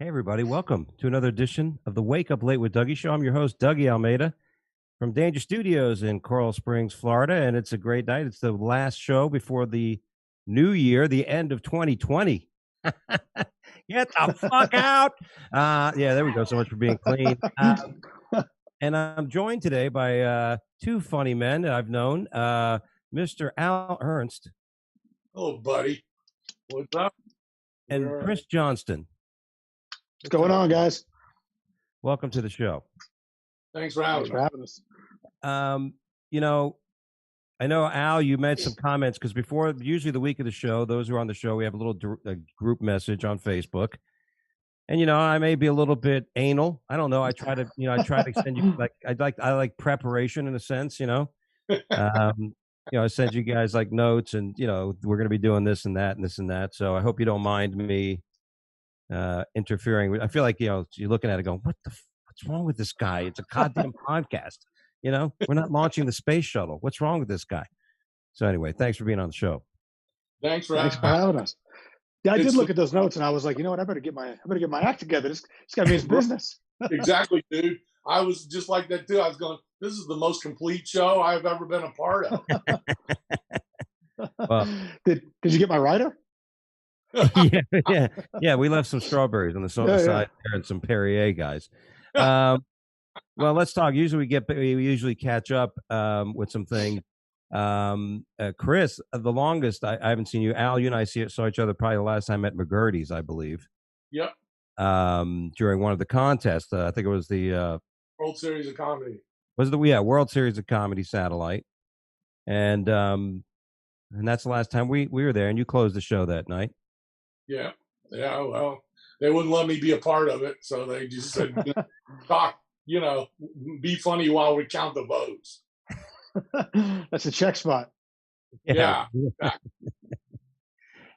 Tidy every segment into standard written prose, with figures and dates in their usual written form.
Hey, everybody. Welcome to another edition of the Wake Up Late with Dougie Show. I'm your host, Dougie Almeida from Danger Studios in Coral Springs, Florida. And it's a great night. It's the last show before the new year, the end of 2020. Get the fuck out. Yeah, there we go. So much for being clean. And I'm joined today by two funny men that I've known, Mr. Al Ernst. Hello, buddy. What's up? And Chris Johnston. What's going on, guys? Welcome to the show. Thanks for having us. You know, I know, Al, you made some comments because before, usually the week of the show, those who are on the show, we have a little group message on Facebook. And, I may be a little bit anal. I don't know. I try to send you I like preparation in a sense, I send you guys like notes and, we're going to be doing this and that and this and that. So I hope you don't mind me interfering. I feel like, you're looking at it going, what's wrong with this guy? It's a goddamn podcast. We're not launching the space shuttle. What's wrong with this guy? So anyway, thanks for being on the show. Thanks for having us. Yeah, I did look at those notes and I was like, you know what? I better get my act together. This guy means business. Exactly, dude. I was just like that too. I was going, this is the most complete show I've ever been a part of. Well, did you get my writer? yeah. We left some strawberries on the side there and some Perrier, guys. Well, let's talk. Usually we catch up with some things. Chris, the longest I haven't seen you. Al, you and I saw each other probably the last time at McGurdy's, I believe. Yep. During one of the contests, I think it was the World Series of Comedy. Was the World Series of Comedy satellite, and that's the last time we were there, and you closed the show that night. Yeah. Well, they wouldn't let me be a part of it, so they just said, "Talk, be funny while we count the votes." That's a check spot. Yeah.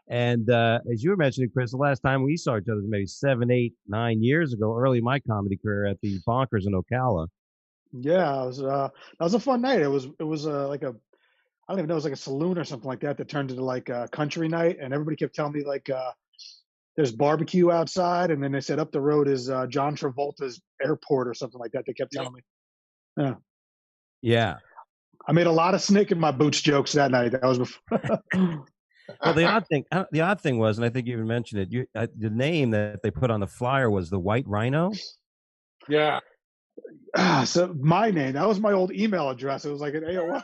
And as you were mentioning, Chris, the last time we saw each other was maybe 7, 8, 9 years ago, early in my comedy career at the Bonkers in Ocala. Yeah, that was a fun night. It was like a, I don't even know, it was like a saloon or something like that turned into like a country night, and everybody kept telling me like there's barbecue outside, and then they said up the road is John Travolta's airport or something like that. They kept telling me. Yeah. I made a lot of snake in my boots jokes that night. That was before. Well, the odd thing was, and I think you even mentioned it, the name that they put on the flyer was the White Rhino. Yeah. So my name, that was my old email address. It was like an AOL,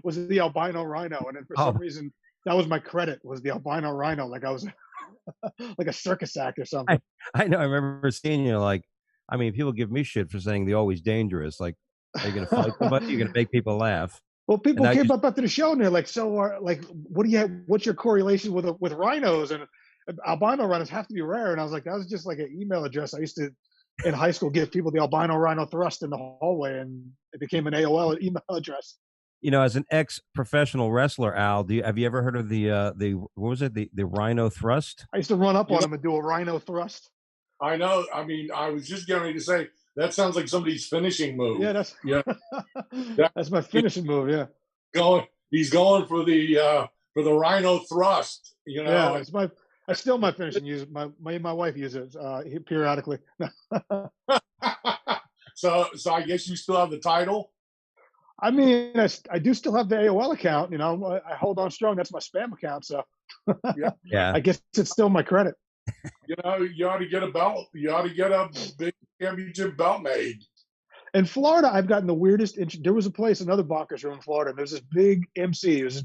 was the Albino Rhino. And then for some reason, that was my credit, was the Albino Rhino. Like I was like a circus act or something. I know. I remember seeing you like, I mean, people give me shit for saying the Always Dangerous. Like, are you going to fight somebody? You're going to make people laugh. Well, people came up after the show and they're like, so what do you have? What's your correlation with rhinos? And albino rhinos have to be rare. And I was like, that was just like an email address. I used to, in high school, give people the albino rhino thrust in the hallway, and it became an AOL email address. As an ex-professional wrestler, Al, have you ever heard of the what was it, the rhino thrust? I used to run up on him and do a rhino thrust. I know. I mean, I was just getting ready to say, that sounds like somebody's finishing move. Yeah, that's my finishing move. Yeah, he's going for the rhino thrust. Yeah, that's still my finishing use. My wife uses it periodically. So I guess you still have the title. I mean, I do still have the AOL account. I hold on strong. That's my spam account. So yeah, I guess it's still my credit. You ought to get a belt. You ought to get a big championship belt made. In Florida, I've gotten the weirdest. There was a place, another Bonkers room in Florida, and there's this big MC. This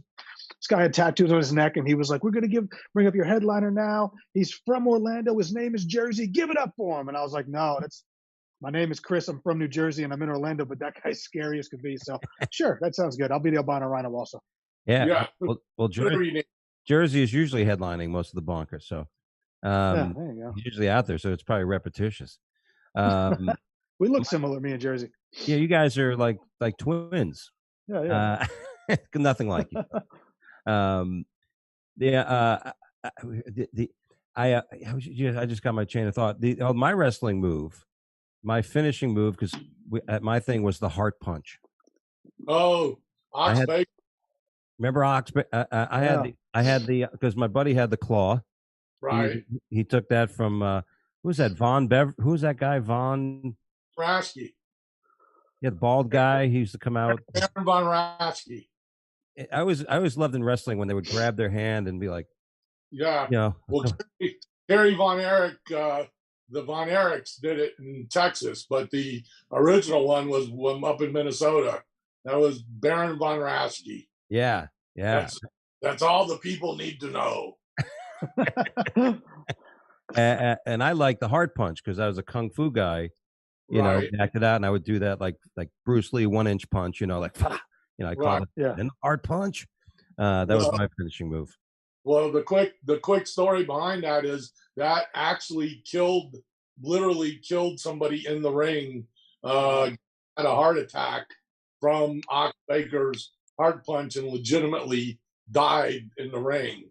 guy had tattoos on his neck, and he was like, "We're going to bring up your headliner now. He's from Orlando. His name is Jersey. Give it up for him." And I was like, "No, my name is Chris. I'm from New Jersey, and I'm in Orlando, but that guy's scary as could be." So sure, that sounds good. I'll be the albino rhino also. Yeah. Well, Jersey is usually headlining most of the Bonkers, so. There you go. He's usually out there, so it's probably repetitious. We look similar, me and Jersey. Yeah, you guys are like twins. Yeah. Nothing like you. I just got my chain of thought. My wrestling move, my finishing move, because my thing was the heart punch. Oh, Oxbay. Remember Oxbay? I had the because my buddy had the claw. Right. He took that from Who's that? Who's that guy? Von. Rasky. Yeah, the bald guy. He used to come out. Baron von Rasky. I always loved in wrestling when they would grab their hand and be like, Yeah. you know, Well, Kerry Von Erich, the Von Erichs did it in Texas, but the original one was up in Minnesota. That was Baron von Rasky. yeah. That's all the people need to know. And I like the hard punch because I was a kung fu guy, you know, acted out, and I would do that like Bruce Lee 1-inch punch, you know, like, I called it. Yeah. And the hard punch. That was my finishing move. Well, the quick story behind that is that actually literally killed somebody in the ring, had a heart attack from Ox Baker's hard punch and legitimately died in the ring.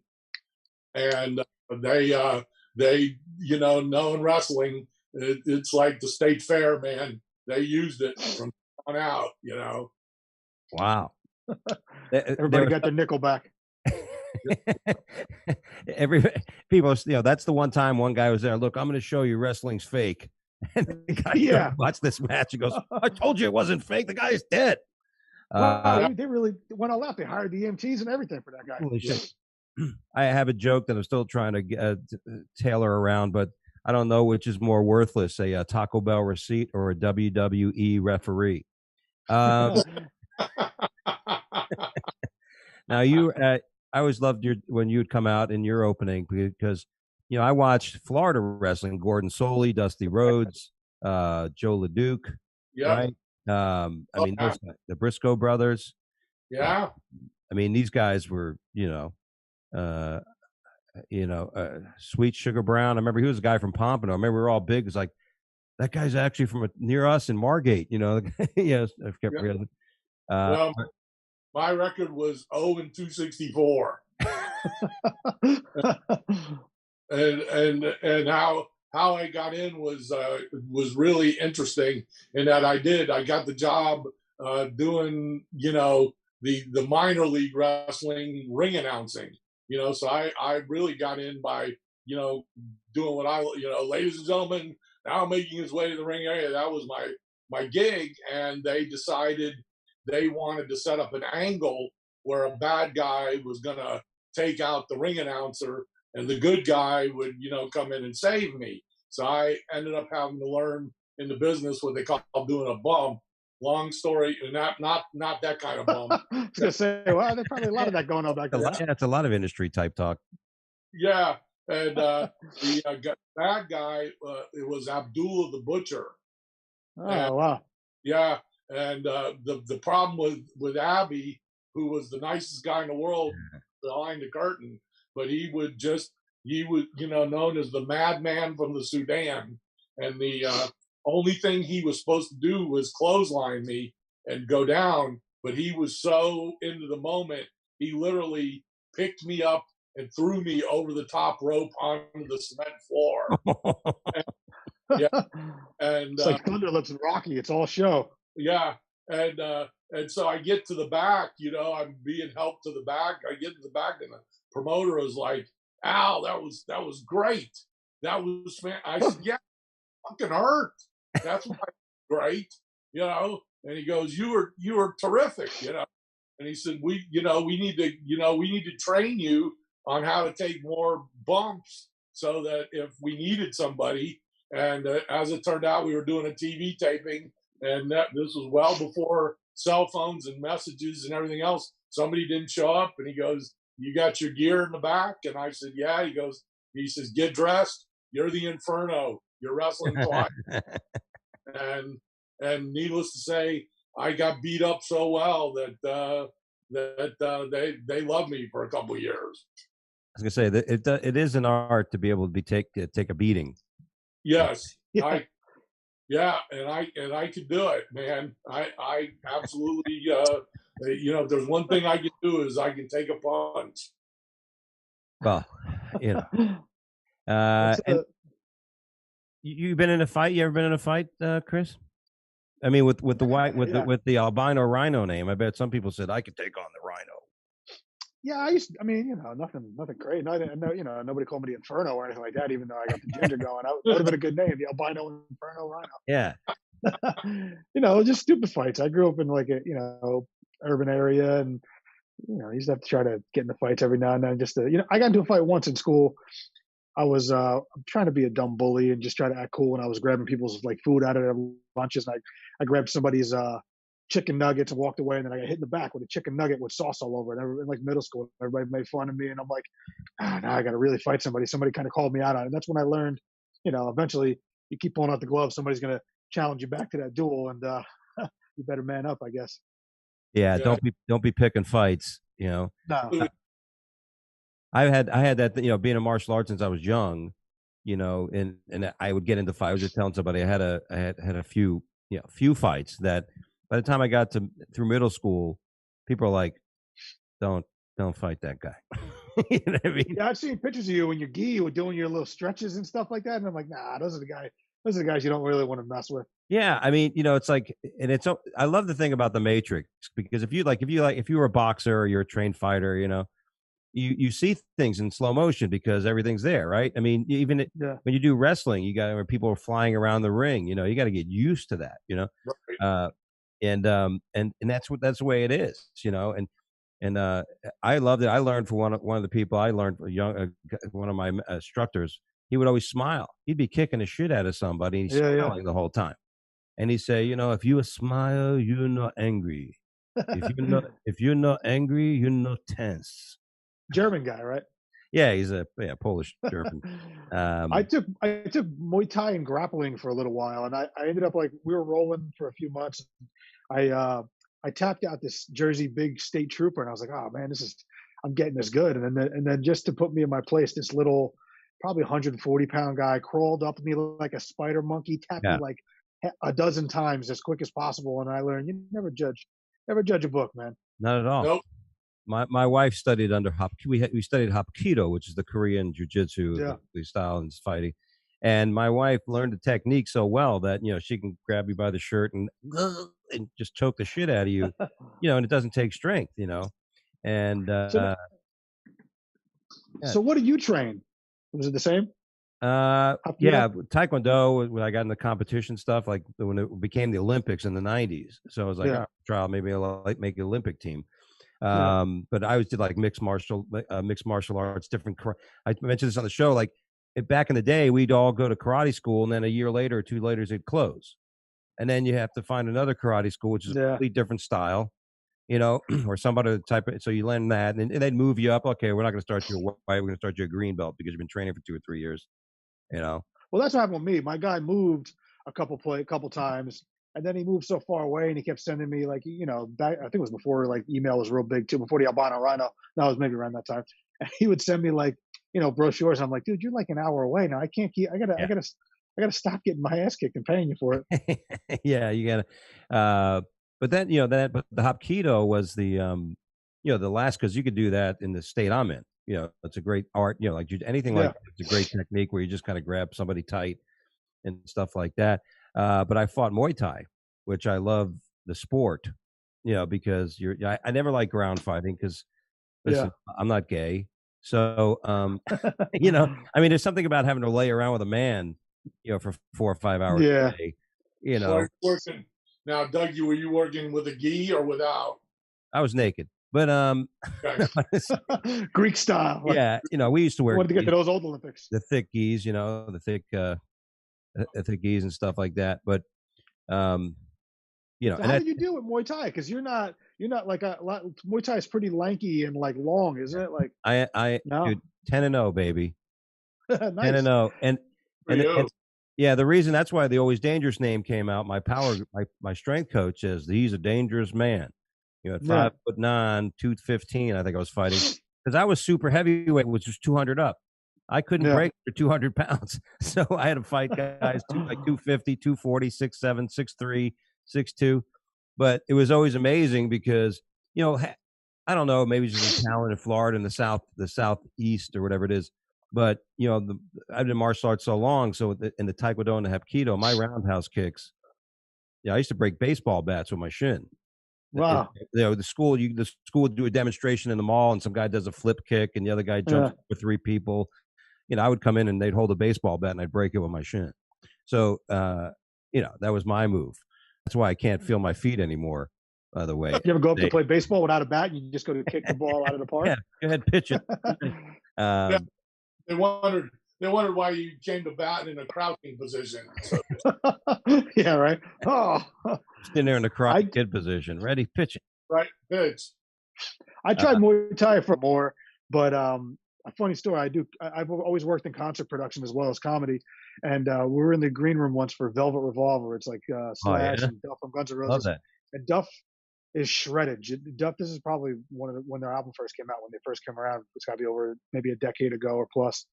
And they, knowing wrestling, it's like the state fair, man. They used it from on out, Wow. Everybody got their nickel back. People, that's the one time one guy was there. Look, I'm going to show you wrestling's fake. And the guy watch this match. He goes, I told you it wasn't fake. The guy's dead. They really went all out. They hired the EMTs and everything for that guy. Holy shit. I have a joke that I'm still trying to tailor around, but I don't know which is more worthless, a Taco Bell receipt or a WWE referee. Now I always loved when you would come out in your opening because I watched Florida wrestling, Gordon Soley, Dusty Rhodes, Joe LeDuc, right? The Briscoe brothers. Yeah. I mean, these guys were, Sweet Sugar Brown. I remember he was a guy from Pompano. I remember we were all big. It was like, that guy's actually from near us in Margate, Yes, I kept realizing. Well, my record was 0-264. and how I got in was really interesting in that I got the job doing the minor league wrestling ring announcing, so I really got in by doing what ladies and gentlemen, now making his way to the ring area. That was my gig, and they decided they wanted to set up an angle where a bad guy was going to take out the ring announcer and the good guy would, come in and save me. So I ended up having to learn in the business what they call doing a bump. Long story, and not that kind of bump. I was going to say, well, there's probably a lot of that going on back there. That's a lot of industry type talk. Yeah. And the bad guy, it was Abdullah the Butcher. Oh, wow. Yeah. And the problem with Abby, who was the nicest guy in the world behind the curtain, but he was known as the madman from the Sudan. And the only thing he was supposed to do was clothesline me and go down. But he was so into the moment, he literally picked me up and threw me over the top rope onto the cement floor. And it's like Thunder Lips and Rocky. It's all show. Yeah. And so I get to the back, I'm being helped to the back. I get to the back and the promoter is like, Al, that was great. That was I said, yeah, fucking hurt. That's why great, and he goes, you were terrific, and he said, we need to train you on how to take more bumps so that if we needed somebody, and as it turned out, we were doing a TV taping, and this was well before cell phones and messages and everything else. Somebody didn't show up, and he goes, you got your gear in the back? And I said, yeah. He says, get dressed. You're the Inferno. You're wrestling twice. And needless to say, I got beat up so well that they loved me for a couple of years. I was gonna say that it is an art to be able to take a beating. Yes, and I could do it, man. I absolutely. If there's one thing I can do is I can take a punch. Well, and you've been in a fight. You ever been in a fight, Chris? I mean, with the albino rhino name, I bet some people said I could take on the rhino. Yeah, I mean, nothing great. No, nobody called me the Inferno or anything like that, even though I got the ginger going. That would have been a good name, the Albino Inferno Yeah. Rhino. Just stupid fights. I grew up in like a, urban area, and, I used to have to try to get into fights every now and then just to, I got into a fight once in school. I was trying to be a dumb bully and just try to act cool, and I was grabbing people's like food out of their lunches, and I grabbed somebody's chicken nuggets and walked away, and then I got hit in the back with a chicken nugget with sauce all over it. In like middle school, everybody made fun of me, and I'm like, now I got to really fight somebody. Somebody kind of called me out on it. And that's when I learned, eventually you keep pulling out the glove, somebody's gonna challenge you back to that duel, and you better man up, I guess. Yeah. Yeah. Don't be picking fights. No. I had that, being in martial arts since I was young, and I would get into fights. I was just telling somebody I had a few fights that by the time I got through middle school, people are like, don't fight that guy. You know what I mean? Yeah, I've seen pictures of you in your gi. You were doing your little stretches and stuff like that, and I'm like, nah, those are the guys you don't really want to mess with. Yeah, I mean, it's like, and I love the thing about the Matrix, because if you were a boxer or you're a trained fighter, you see things in slow motion because everything's there, right? I mean, even Yeah. when you do wrestling, where people are flying around the ring, you got to get used to that, Right. And that's the way it is, and I loved it. I learned from one of the people I learned from one of my instructors. He would always smile. He'd be kicking the shit out of somebody, and he's Yeah. smiling the whole time. And he say, if you a smile, you're not angry. If you're not angry, you're not tense. German guy, right? Yeah, he's a Polish German. I took Muay Thai and grappling for a little while, and I ended up, like, we were rolling for a few months. I tapped out this Jersey big state trooper, and I was like, oh man, I'm getting this good. And then just to put me in my place, this little, probably 140-pound guy crawled up to me like a spider monkey, tapped me Yeah. like a dozen times as quick as possible, and I learned you never judge a book, man. Not at all. Nope. My wife studied under we studied Hapkido, which is the Korean jiu-jitsu, Yeah. the style and fighting. And my wife learned the technique so well that, she can grab you by the shirt and just choke the shit out of you, and it doesn't take strength, and So what did you train? Was it the same? yeah, Hapkido? Taekwondo, when I got into competition stuff, like when it became the Olympics in the 90s. So I was like, Yeah. maybe I'll make an Olympic team. Yeah. But I always did like mixed martial arts, different. I mentioned this on the show. Like back in the day, we'd all go to karate school, and then a year later or two later, it'd close, and then you have to find another karate school, which is a Yeah. completely different style, or somebody to type it. So you learn that, and they'd move you up. Okay, we're not going to start you a white. We're going to start you a green belt because you've been training for 2 or 3 years. Well, that's what happened with me. My guy moved a couple times, and then he moved so far away, and he kept sending me, like, back, I think it was before like email was real big too, before the Albino Rhino. That was maybe around that time. And he would send me, like, brochures. I'm like, dude, you're like an hour away now. I can't keep. I gotta stop getting my ass kicked and paying you for it. Yeah, you gotta. But then but the Hapkido was the the last, because you could do that in the state I'm in. It's a great art. Like anything like Yeah. that, it's a great technique where you just kind of grab somebody tight and stuff like that. But I fought Muay Thai, which I love the sport. Because I never like ground fighting because, listen, I'm not gay. So, I mean, there's something about having to lay around with a man, for 4 or 5 hours Yeah. a day. So are you working now, Dougie? Were you working with a gi or without? I was naked, but Okay. Greek style. Like, yeah, we used to wear wanted to get to those old Olympics. the thick gis, the thick gis and stuff like that. But So and how did you do with Muay Thai? Because you're not like Muay Thai is pretty lanky and like long, isn't it? Like, No. Dude, 10-0, baby. nice. 10-0, and yeah, the reason that's why the Always Dangerous name came out. My strength coach says he's a dangerous man. At 5'9", 215, I think I was fighting, because I was super heavyweight, which was 200 up. I couldn't break for 200 pounds, so I had to fight guys like 250, 240, 6'7", 6'3", 6'2". But it was always amazing because I don't know, maybe just the talent in Florida in the southeast or whatever it is. But I've been martial arts so long, so in the Taekwondo and the Hapkido, my roundhouse kicks. Yeah, I used to break baseball bats with my shin. Wow. The school would do a demonstration in the mall, and some guy does a flip kick, and the other guy jumps Yeah. for three people. I would come in and they'd hold a baseball bat and I'd break it with my shin. So, that was my move. That's why I can't feel my feet anymore. By the way, You ever go up to play baseball without a bat? And you just go to kick the ball out of the park? Yeah, go ahead, pitch it. They wondered why you came to bat in a crouching position. So. Yeah, right. Oh, sitting there in the Karate Kid position, ready, pitching. Right, pitch. I tried Muay Thai for more, but a funny story. I've always worked in concert production as well as comedy, and we were in the green room once for Velvet Revolver. It's like Slash and Duff from Guns N' Roses. Love that. And Duff is shredded. Duff. This is probably when their album first came out. When they first came around, it's got to be over maybe a decade ago or plus.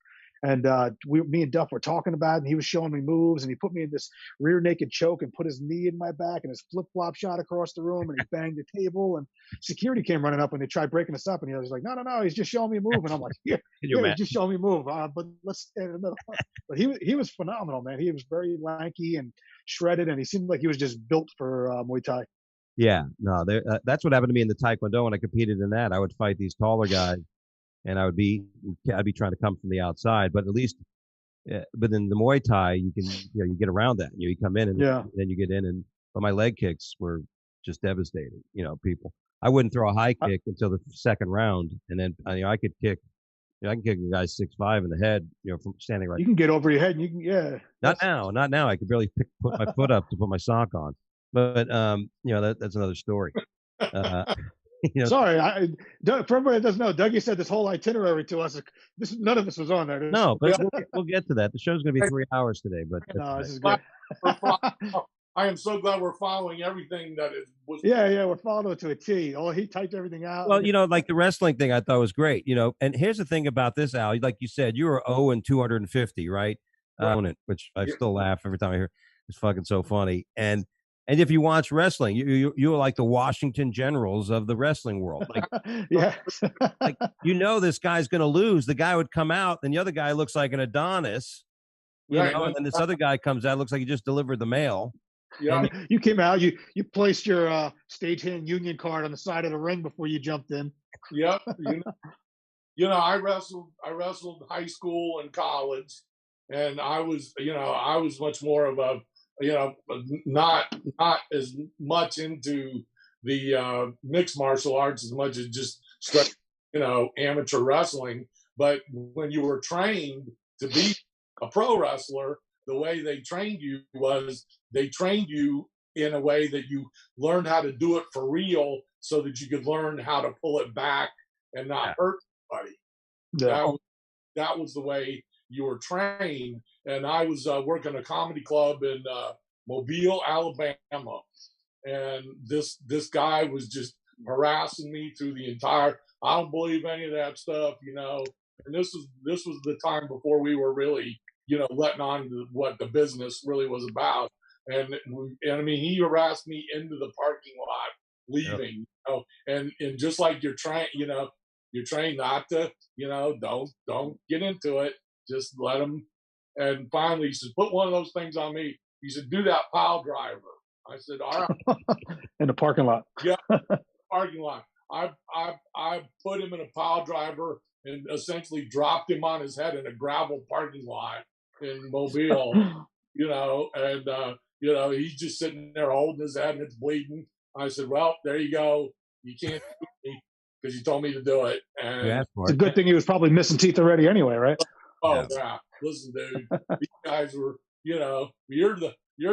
And me and Duff were talking about it, and he was showing me moves, and he put me in this rear naked choke and put his knee in my back, and his flip flop shot across the room, and he banged the table, and security came running up, and they tried breaking us up, and he was like, no, he's just showing me a move, and I'm like, yeah, he's just showing me a move, but let's stand in the middle. But he was phenomenal, man. He was very lanky and shredded, and he seemed like he was just built for Muay Thai. Yeah, no, that's what happened to me in the Taekwondo when I competed in that. I would fight these taller guys, and I'd be trying to come from the outside, but at least, but in the Muay Thai, you can, you get around that. You come in and then you get in, but my leg kicks were just devastating. People. I wouldn't throw a high kick until the second round, and then I could kick. I can kick a guy 6'5" in the head, from standing right. You can get over your head, and you can, yeah. Not now. I could barely put my foot up to put my sock on, but that's another story. Sorry, for everybody that doesn't know, Dougie said this whole itinerary to us. None of this was on there. No, but we'll get to that. The show's going to be 3 hours today, but no, this is good. I am so glad we're following everything that it was. Yeah, we're following it to a T. Oh, he typed everything out. Well, like the wrestling thing, I thought was great. And here's the thing about this, Al. Like you said, you were 0-250, right? Which I still laugh every time I hear. It's fucking so funny. And if you watch wrestling, you're like the Washington Generals of the wrestling world. Like, yeah, like this guy's going to lose. The guy would come out, and the other guy looks like an Adonis, and then this other guy comes out, looks like he just delivered the mail. Yeah, you came out. You placed your stagehand union card on the side of the ring before you jumped in. Yep. I wrestled high school and college, and I was much more of a not as much into the mixed martial arts as much as just straight, amateur wrestling. But when you were trained to be a pro wrestler, the way they trained you was they trained you in a way that you learned how to do it for real so that you could learn how to pull it back and not hurt anybody. Yeah. That was the way you were trained. And I was working a comedy club in Mobile, Alabama, and this guy was just harassing me through the entire. I don't believe any of that stuff, And this was the time before we were really, letting on to what the business really was about. And I mean, he harassed me into the parking lot, leaving. And just like you're trained not to, don't get into it. Just let him. And finally, he says, put one of those things on me. He said, do that pile driver. I said, all right. In the parking lot. Yeah, parking lot. I put him in a pile driver and essentially dropped him on his head in a gravel parking lot in Mobile, and he's just sitting there holding his head and it's bleeding. I said, well, there you go. You can't do me because you told me to do it. And it's a good thing he was probably missing teeth already anyway, right? Oh, yeah. Listen, dude, these guys were, you're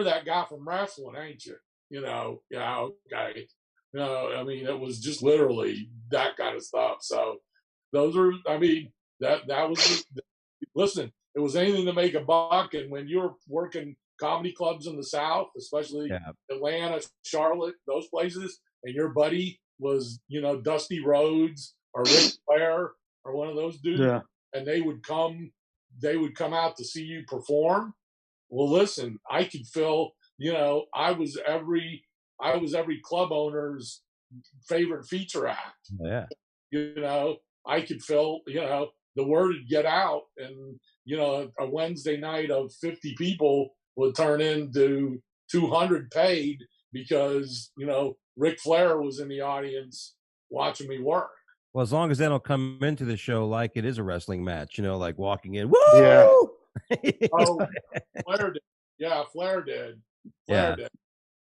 that guy from wrestling, ain't you? Yeah, okay. I mean, it was just literally that kind of stuff. So those are, I mean, that was, listen, it was anything to make a buck. And when you're working comedy clubs in the South, especially Atlanta, Charlotte, those places, and your buddy was, Dusty Rhodes or Ric Flair or one of those dudes, and they would come out to see you perform. Well, listen, I could feel, I was every club owner's favorite feature act. Yeah. I could feel, the word would get out, and, a Wednesday night of 50 people would turn into 200 paid because, Ric Flair was in the audience watching me work. Well, as long as they don't come into the show like it is a wrestling match, like walking in, Yeah. woo! Oh, Flair did. Yeah, Flair did. Flair Yeah. did.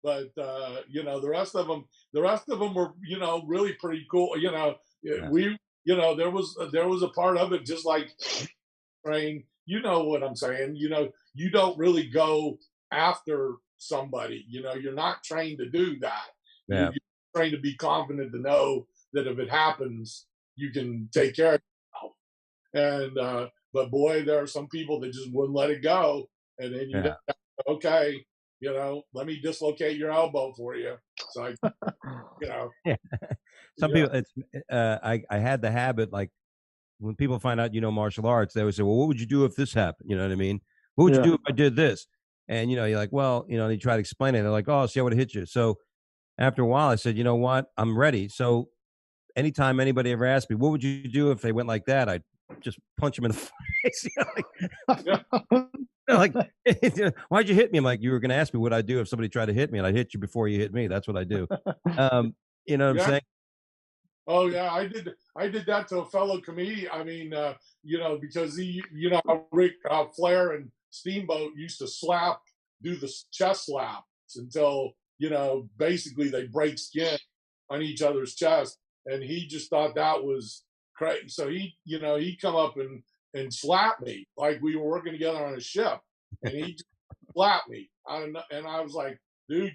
But the rest of them were, really pretty cool. Yeah. There was a part of it just like train. You know what I'm saying? You don't really go after somebody. You're not trained to do that. Yeah. You're trained to be confident to know that if it happens, you can take care of yourself. And but boy, there are some people that just wouldn't let it go, and then Yeah. Okay, let me dislocate your elbow for you. So Yeah. Some yeah. people, it's I had the habit, like when people find out martial arts, they always say, "Well, what would you do if this happened?" You know what I mean? What would you Yeah. do if I did this? And you're like, well, you try to explain it. They're like, "Oh, see, I would have hit you." So after a while, I said, "You know what? I'm ready." So anytime anybody ever asked me, "What would you do if they went like that?" I'd just punch them in the face. Like, why'd you hit me? I'm like, you were going to ask me what I'd do if somebody tried to hit me, and I'd hit you before you hit me. That's what I do. You know what I'm Yeah. saying? Oh yeah, I did that to a fellow comedian. I mean, because Ric Flair and Steamboat used to do the chest slaps until basically they break skin on each other's chest, and he just thought that was crazy. So he come up and slap me like we were working together on a ship, and he just slapped me. And I was like, dude,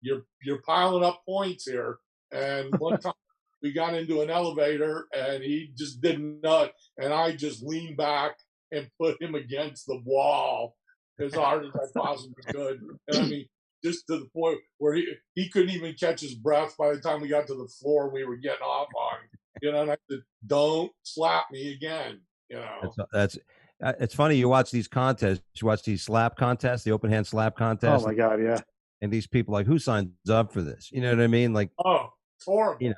you're piling up points here. And one time we got into an elevator and he just didn't know it. And I just leaned back and put him against the wall as hard as I possibly could. And I mean, just to the point where he couldn't even catch his breath by the time we got to the floor we were getting off on. And I said, don't slap me again. That's it's funny. You watch these contests, you watch these slap contests, the open hand slap Oh contest, my God. Yeah. and these people like, who signs up for this? You know what I mean? Like, Oh, it's horrible.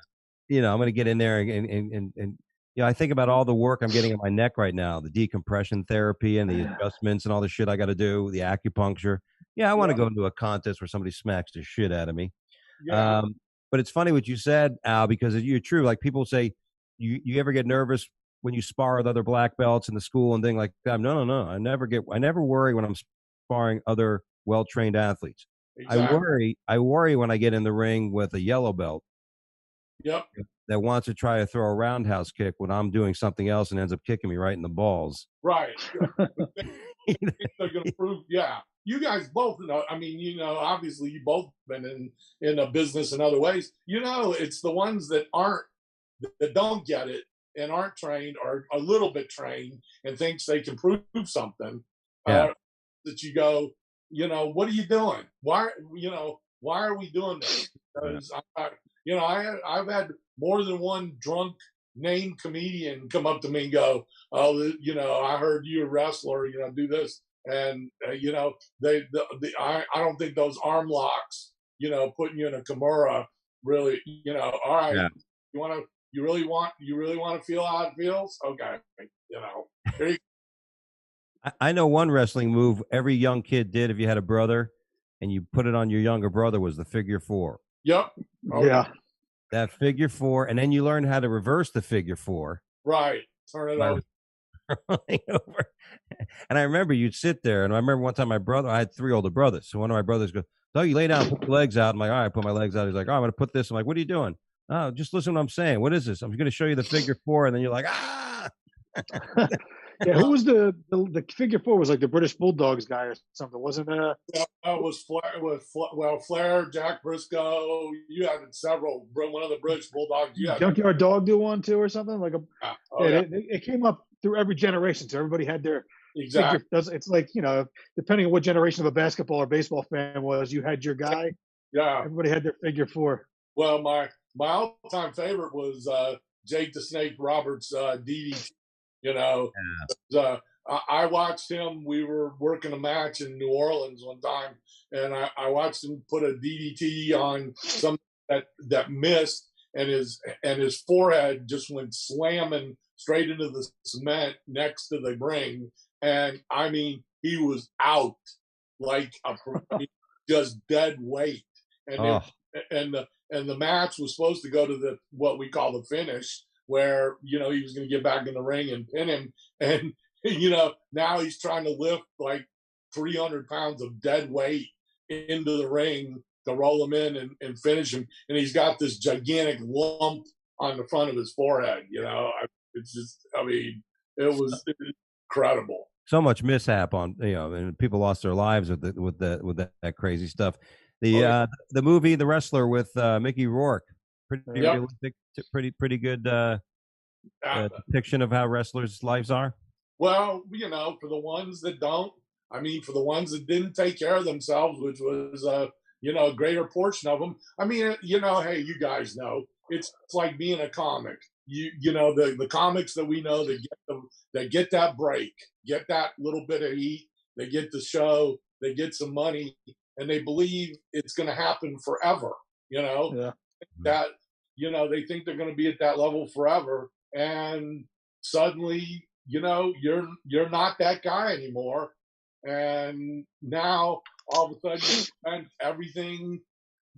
I'm going to get in there and I think about all the work I'm getting in my neck right now, the decompression therapy and the adjustments and all the shit I got to do, the acupuncture. Yeah, I want to go into a contest where somebody smacks the shit out of me. Yeah. But it's funny what you said, Al, because you're true. Like people say, you ever get nervous when you spar with other black belts in the school and thing like that? No. I never worry when I'm sparring other well-trained athletes. Exactly. I worry when I get in the ring with a yellow belt. Yep. That wants to try to throw a roundhouse kick when I'm doing something else and ends up kicking me right in the balls. Right. They're going to prove, yeah. You guys both know. I mean, obviously you both been in a business in other ways. It's the ones that don't get it and aren't trained or a little bit trained and thinks they can prove something. Yeah. That you go, what are you doing? Why are we doing this? Because I've had more than one drunk named comedian come up to me and go, "Oh, I heard you're a wrestler. Do this." And I don't think those arm locks, putting you in a Kimura, really, all right. Yeah. You really want to feel how it feels? Okay, here you I know one wrestling move every young kid did if you had a brother and you put it on your younger brother was the figure four. Yep. Oh, yeah. That figure four, and then you learn how to reverse the figure four. Right. Turn it over. Over. And I remember you'd sit there, and I remember one time I had 3 older brothers. So one of my brothers goes, "Dougie, lay down, put your legs out." I'm like, "All right, put my legs out." He's like, "Oh, I'm going to put this." I'm like, "What are you doing?" "Oh, just listen to what I'm saying." "What is this?" "I'm going to show you the figure four." And then you're like, "Ah." Yeah, who was the figure four? Was like the British Bulldogs guy or something, wasn't it? That was Flair, Jack Briscoe. You had several. One of the British Bulldogs. Yeah, Junkyard Dog do one too or something like a. yeah. It came up through every generation, so everybody had their exactly. figure. It's like depending on what generation of a basketball or baseball fan was, you had your guy. Yeah, everybody had their figure four. Well, my all-time favorite was Jake the Snake Roberts' DDT. I watched him. We were working a match in New Orleans one time, and I watched him put a DDT on some that missed, and his forehead just went slamming straight into the cement next to the ring. And I mean, he was out like just dead weight. And and the match was supposed to go to the what we call the finish, where he was going to get back in the ring and pin him, and now he's trying to lift like 300 pounds of dead weight into the ring to roll him in and finish him, and he's got this gigantic lump on the front of his forehead. It's just, I mean, it was incredible. So much mishap on, and people lost their lives with that crazy stuff. The movie The Wrestler with Mickey Rourke, pretty realistic, pretty good depiction of how wrestlers' lives are. Well, for the ones that don't, for the ones that didn't take care of themselves, which was a greater portion of them. Hey, you guys know, it's like being a comic. The comics that we know that get that break, get that little bit of heat, they get the show, they get some money, and they believe it's going to happen forever. That they think they're going to be at that level forever, and suddenly you're not that guy anymore, and now all of a sudden you spent everything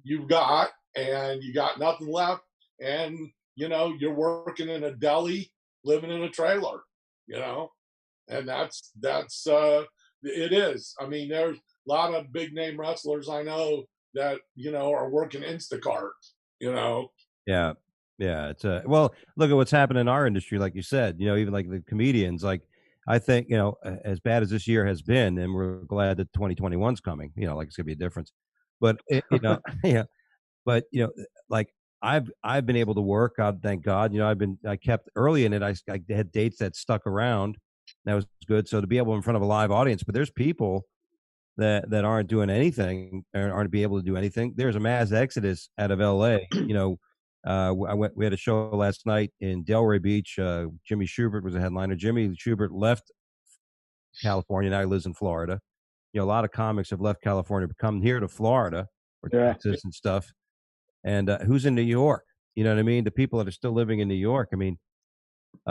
you've got and you got nothing left, and you're working in a deli, living in a trailer, and that's it is. There's a lot of big name wrestlers I know that are working Instacart. Yeah. It's well, look at what's happened in our industry, like you said. Even like the comedians. Like, I think as bad as this year has been, and we're glad that 2021's coming. Like, it's gonna be a difference. But yeah. But like I've been able to work. God, thank God. I kept early in it. I had dates that stuck around. That was good. So to be able in front of a live audience, but there's people that aren't doing anything, or aren't be able to do anything. There's a mass exodus out of LA. We had a show last night in Delray Beach. Jimmy Schubert was a headliner. Jimmy Schubert left California. Now he lives in Florida. A lot of comics have left California, come here to Florida or Texas and stuff. And who's in New York? You know what I mean? The people that are still living in New York. What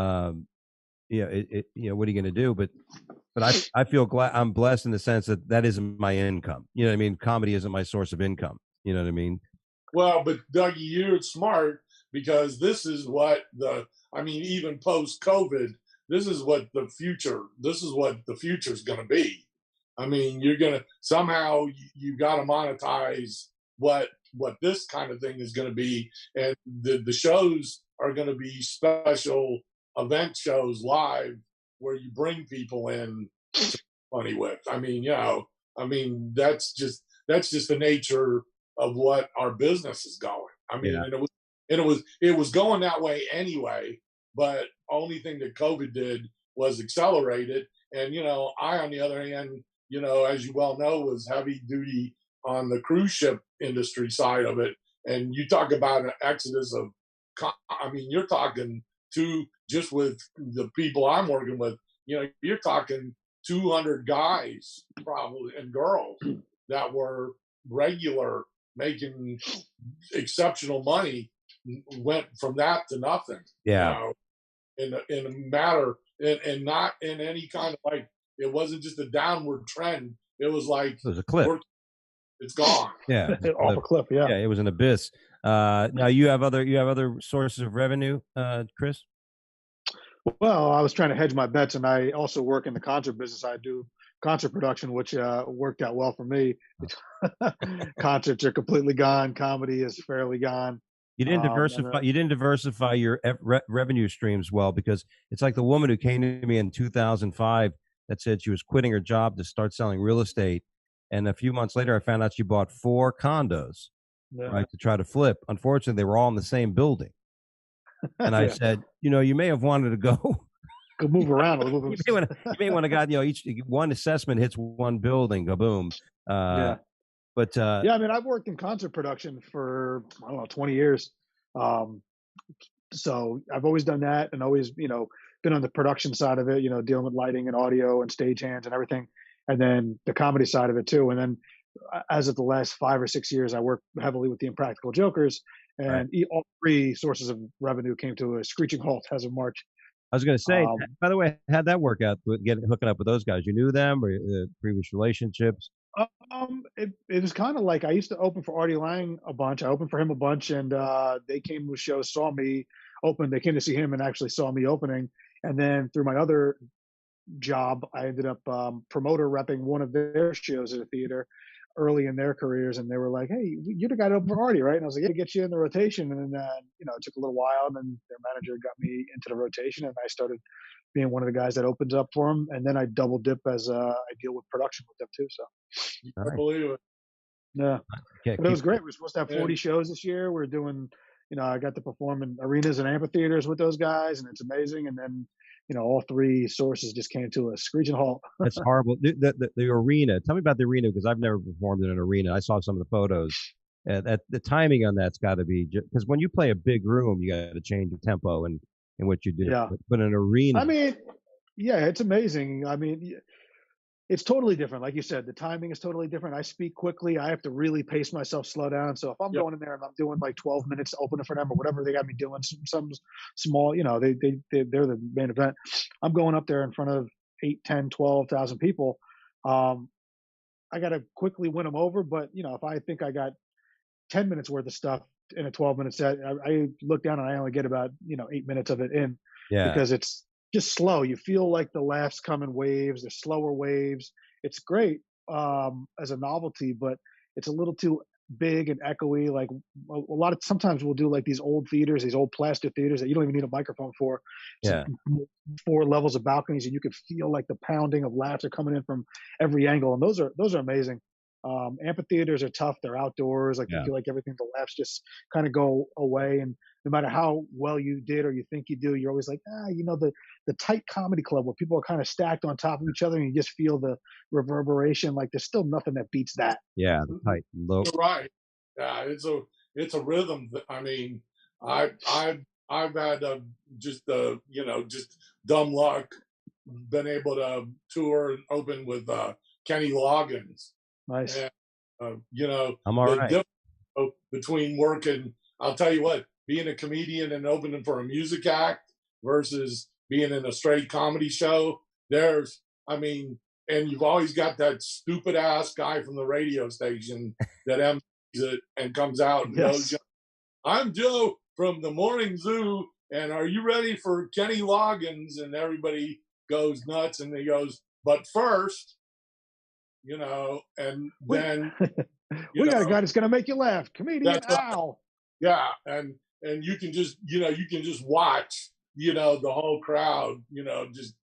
are you going to do? But I feel glad, I'm blessed in the sense that isn't my income. You know what I mean? Comedy isn't my source of income. You know what I mean? Well, but Dougie, you're smart, because this is what even post COVID, this is what the future's going to be. You're going to somehow, you got to monetize what this kind of thing is going to be. And the shows are going to be special event shows live, where you bring people in to funny with. That's just the nature of what our business is going. And it was going that way anyway, but only thing that COVID did was accelerate it. And I, on the other hand, as you well know, was heavy duty on the cruise ship industry side of it. And you talk about an exodus of, you're talking just with the people I'm working with, you're talking 200 guys probably, and girls that were regular, making exceptional money, went from that to nothing. Yeah. In a matter, and not in any kind of, like, it wasn't just a downward trend. It was like, it was a cliff. It's gone. Yeah. Off a cliff. Yeah. Yeah. It was an abyss. Now you have other sources of revenue, Chris? Well, I was trying to hedge my bets, and I also work in the concert business. I do concert production, which worked out well for me. Concerts are completely gone. Comedy is fairly gone. You didn't diversify. You didn't diversify your revenue streams well, because it's like the woman who came to me in 2005 that said she was quitting her job to start selling real estate, and a few months later, I found out she bought 4 condos, right, to try to flip. Unfortunately, they were all in the same building. And I said, you may have wanted to go move around a little bit. you may want to got, each one assessment hits one building, go boom. But I've worked in concert production for 20 years. So I've always done that, and always, been on the production side of it, dealing with lighting and audio and stagehands and everything. And then the comedy side of it too. And then as of the last 5 or 6 years, I worked heavily with the Impractical Jokers, and all 3 sources of revenue came to a screeching halt as of March. I was going to say, by the way, how'd that work out? Hooking up with those guys? You knew them, or previous relationships? It was kind of like I used to open for Artie Lang a bunch. I opened for him a bunch, and they came to a show, saw me open. They came to see him and actually saw me opening. And then through my other job, I ended up promoter repping one of their shows at a theater early in their careers, and they were like, "Hey, you're the guy to open for Artie, right?" And I was like, "Yeah, to get you in the rotation." And then it took a little while, and then their manager got me into the rotation, and I started being one of the guys that opens up for him. And then I double dip as I deal with production with them too. So I believe it. yeah, Yeah, but it was great. We're supposed to have 40 And shows this year. We're doing, I got to perform in arenas and amphitheaters with those guys, and it's amazing. And then, all three sources just came to a screeching halt. that's horrible. The arena. Tell me about the arena because I've never performed in an arena. I saw some of the photos. That the timing on that's got to be because when you play a big room, you got to change the tempo and what you do. Yeah. But an arena, I mean, yeah, it's amazing. I mean, it's totally different. Like you said, the timing is totally different. I speak quickly. I have to really pace myself, slow down. So if I'm yeah, going in there and I'm doing like 12 minutes opening for them or whatever they got me doing, some small, they're the main event. I'm going up there in front of 8, 10, 12,000 people. Um, I got to quickly win them over. But, if I think I got 10 minutes worth of stuff in a 12-minute set, I look down and I only get about, 8 minutes of it in yeah, because it's just slow. You feel like the laughs come in waves, they're slower waves. It's great as a novelty, but it's a little too big and echoey. Like a lot of sometimes we'll do like these old theaters, these old plaster theaters that you don't even need a microphone for. Just yeah. 4 levels of balconies, and you can feel like the pounding of laughs are coming in from every angle, and those are amazing. Amphitheaters are tough. They're outdoors. Like you Yeah. feel like everything, the laughs just kind of go away. And no matter how well you did or you think you do, you're always like, the tight comedy club where people are kind of stacked on top of each other and you just feel the reverberation. Like there's still nothing that beats that. Yeah, the tight low. you're right. Yeah, it's a rhythm. I mean, I've had just dumb luck, been able to tour and open with Kenny Loggins, Nice. and I'm all the right. difference between working. I'll tell you what, being a comedian and opening for a music act versus being in a straight comedy show. I mean, and you've always got that stupid ass guy from the radio station that MCs it and comes out and goes, Yes. "I'm Joe from the Morning Zoo, and are you ready for Kenny Loggins?" And everybody goes nuts, and he goes, "But first, and We, then you we got a know guy that's going to make you laugh. Comedian that's Al. yeah, and you can just watch, the whole crowd, just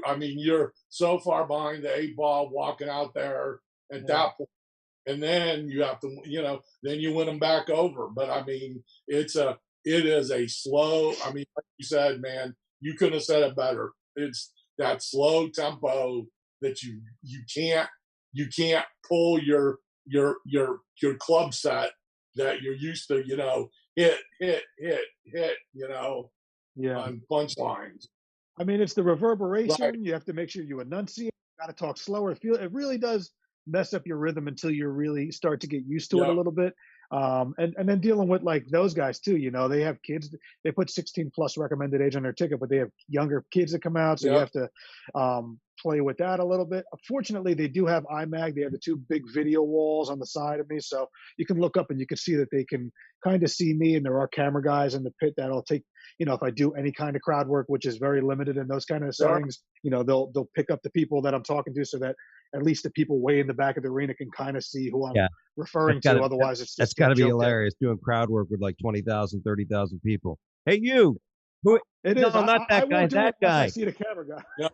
I mean, you're so far behind the 8 ball walking out there at Yeah. that point, and then you have to, then you win them back over. But I mean, it is a slow. I mean, like you said, man, you couldn't have said it better. It's that slow tempo that you can't pull your club set that you're used to, hit, hit, hit, hit, Yeah. on punchlines. I mean, it's the Right. reverberation. You have to make sure you enunciate. You got to talk slower. It really does mess up your rhythm until you really start to get used to it a Yeah. little bit. And then dealing with like those guys too. They have kids. They put 16 plus recommended age on their ticket, but they have younger kids that come out, so you Yeah. have to play with that a little bit. Fortunately, they do have IMAG. They have the two big video walls on the side of me, so you can look up and you can see that they can kind of see me. And there are camera guys in the pit that'll take if I do any kind of crowd work, which is very limited in those kind of Sure. settings, they'll pick up the people that I'm talking to so that at least the people way in the back of the arena can kind of see who I'm Yeah, referring to. Otherwise, it's that's just got a to be joke there. hilarious doing crowd work with like 20,000, 30,000 people. Hey, you. Who? It No, is. not I that guy. won't do That it unless I guy. see the camera guy. Yeah.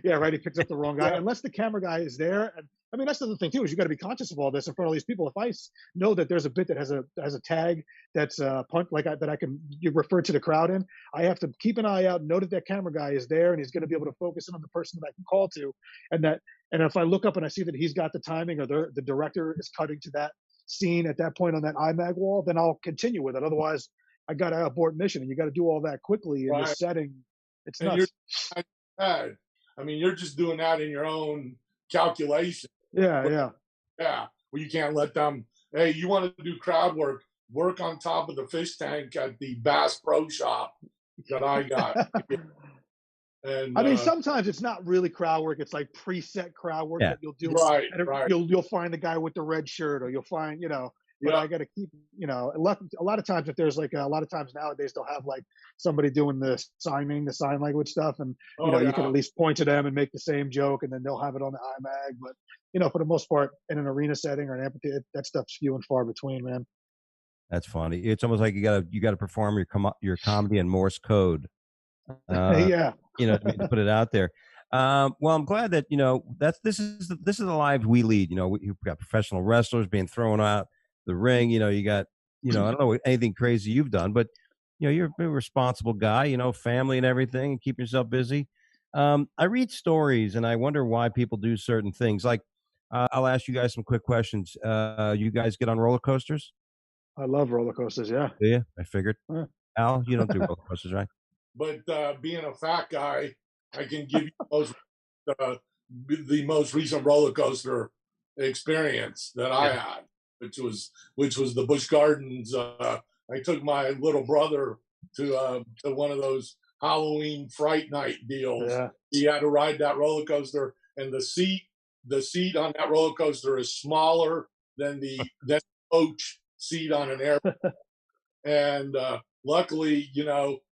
Yeah, right. He picks up the wrong guy. Yeah. Unless the camera guy is there. And I mean, that's the other thing too, is you got to be conscious of all this in front of these people. If I know that there's a bit that has a tag that's punt that I can refer to the crowd in, I have to keep an eye out, know that camera guy is there, and he's going to be able to focus in on the person that I can call to, and if I look up and I see that he's got the timing or the director is cutting to that scene at that point on that IMAG wall, then I'll continue with it. Otherwise, I got to abort mission, and you got to do all that quickly in this Right. setting. It's And you're nuts. bad. I mean, you're just doing that in your own calculation. Yeah, yeah. Yeah. Well, you can't let them, hey, you want to do crowd work on top of the fish tank at the Bass Pro Shop that I got. And I mean, sometimes it's not really crowd work. It's like preset crowd work Yeah. that you'll do. right, And right, you'll find the guy with the red shirt, or you'll find, but yeah, I got to keep, a lot of times if there's like a lot of times nowadays they'll have like somebody doing the sign language stuff, and oh you can yeah, at least point to them and make the same joke, and then they'll have it on the IMAG. But for the most part, in an arena setting or an amphitheater, that stuff's few and far between, man. That's funny. It's almost like you gotta perform your comedy in Morse code. Uh, Yeah. to put it out there. Well, I'm glad that this is the life we lead. We've got professional wrestlers being thrown out the ring. You got I don't know anything crazy you've done, but you're a responsible guy. Family and everything, and keep yourself busy. I read stories and I wonder why people do certain things. Like, I'll ask you guys some quick questions. You guys get on roller coasters? I love roller coasters. Yeah. Do you? I figured. Huh. Al, you don't do roller coasters, right? but being a fat guy, I can give you uh, the most recent roller coaster experience that I Yeah. had, which was the Busch Gardens. I took my little brother to one of those Halloween Fright Night deals. Yeah. He had to ride that roller coaster, and the seat on that roller coaster is smaller than the coach seat on an airplane. And luckily,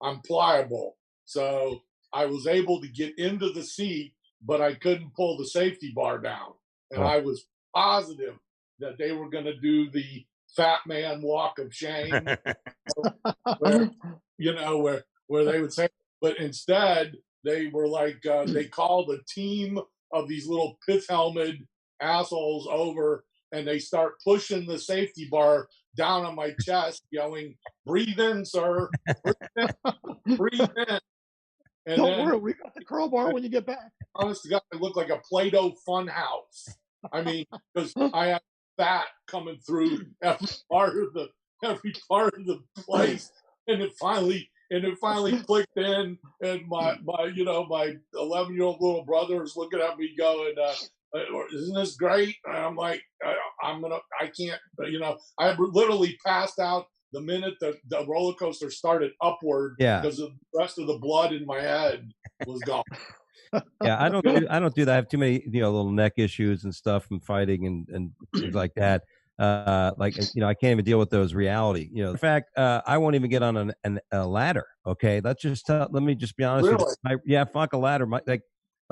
I'm pliable, so I was able to get into the seat, but I couldn't pull the safety bar down. And Oh. I was positive that they were going to do the fat man walk of shame, where where they would say, but instead they were like they called a team of these little pith helmet assholes over, and they start pushing the safety bar down on my chest, yelling, "Breathe in, sir! Breathe in!" Breathe in. And Don't then, worry, we got the crowbar when you get back. honest to God, it looked like a Play-Doh fun house. I mean, because I had fat coming through every part of the place, and it finally clicked in, and my 11-year-old little brother is looking at me going, "Isn't this great?" And I'm like, I can't, I literally passed out the minute the roller coaster started upward, Yeah. because the rest of the blood in my head was gone. Yeah, I don't do that. I have too many, little neck issues and stuff from fighting and things like that. I can't even deal with those reality. In fact, I won't even get on a ladder. Okay, let me just be honest with Really? you. Fuck a ladder. Like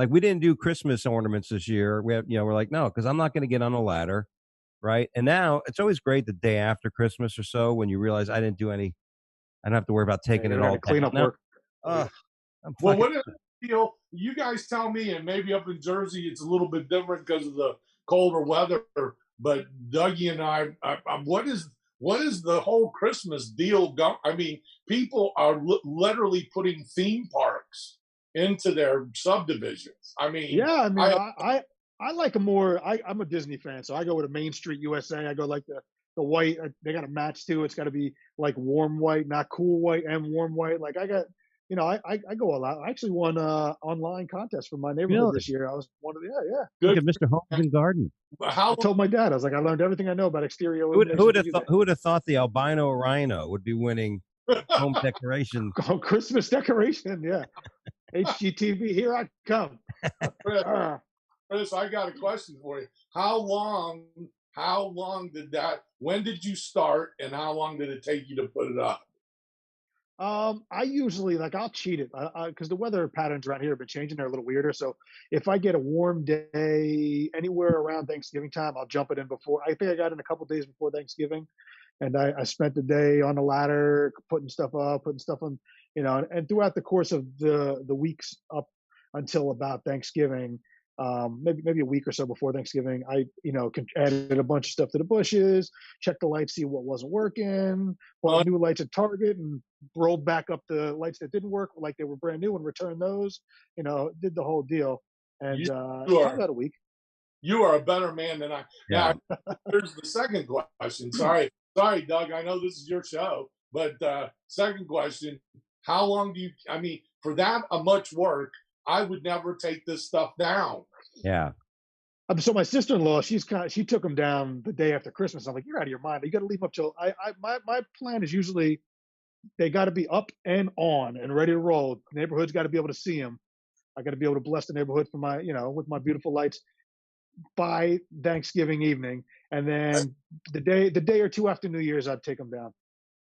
we didn't do Christmas ornaments this year. We're like, no, because I'm not going to get on a ladder, right? And now it's always great the day after Christmas or so when you realize I didn't do any. I don't have to worry about Yeah, taking you it got all to down. clean up No, work. I'm Well, fucking. what is the deal? You guys tell me, and maybe up in Jersey it's a little bit different because of the colder weather. But Dougie and what is the whole Christmas deal? I mean, people are literally putting theme parks into their subdivisions. I mean, Yeah, I mean, I I like a more. I'm a Disney fan, so I go with a Main Street USA. I go like the white. They got to match too. It's got to be like warm white, not cool white, and warm white. Like I got, I go a lot. I actually won online contest for my neighborhood Really? this year. I was one of the yeah. Look good. at Mr. Homes and Garden. How I told my dad, I was like, I learned everything I know about exterior Who would, who illumination would from have you thought? guys. Who would have thought the albino rhino would be winning home decoration? Oh, Christmas decoration, yeah. HGTV, here I come. Chris, Ah. Chris, I got a question for you. How long did that? When did you start, and how long did it take you to put it up? I usually like I'll cheat it because the weather patterns around here have been changing. They're a little weirder. So if I get a warm day anywhere around Thanksgiving time, I'll jump it in before. I think I got in a couple days before Thanksgiving, and I spent the day on the ladder putting stuff up, putting stuff on, and throughout the course of the weeks up until about Thanksgiving, maybe a week or so before Thanksgiving, I added a bunch of stuff to the bushes, checked the lights, see what wasn't working, Oh, bought new lights at Target, and rolled back up the lights that didn't work like they were brand new and returned those. Did the whole deal, and you, you probably are about a week. you are a better man than I. Now, Yeah. here's the second question. Sorry, Doug. I know this is your show, but second question: how long do you? I mean, for that much work, I would never take this stuff down. Yeah. So my sister-in-law, she took them down the day after Christmas. I'm like, you're out of your mind. You got to leave them up till my plan is usually they got to be up and on and ready to roll. Neighborhood's got to be able to see them I got to be able to bless the neighborhood for my, with my beautiful lights by Thanksgiving evening, and then the day or two after New Year's, I'd take them down.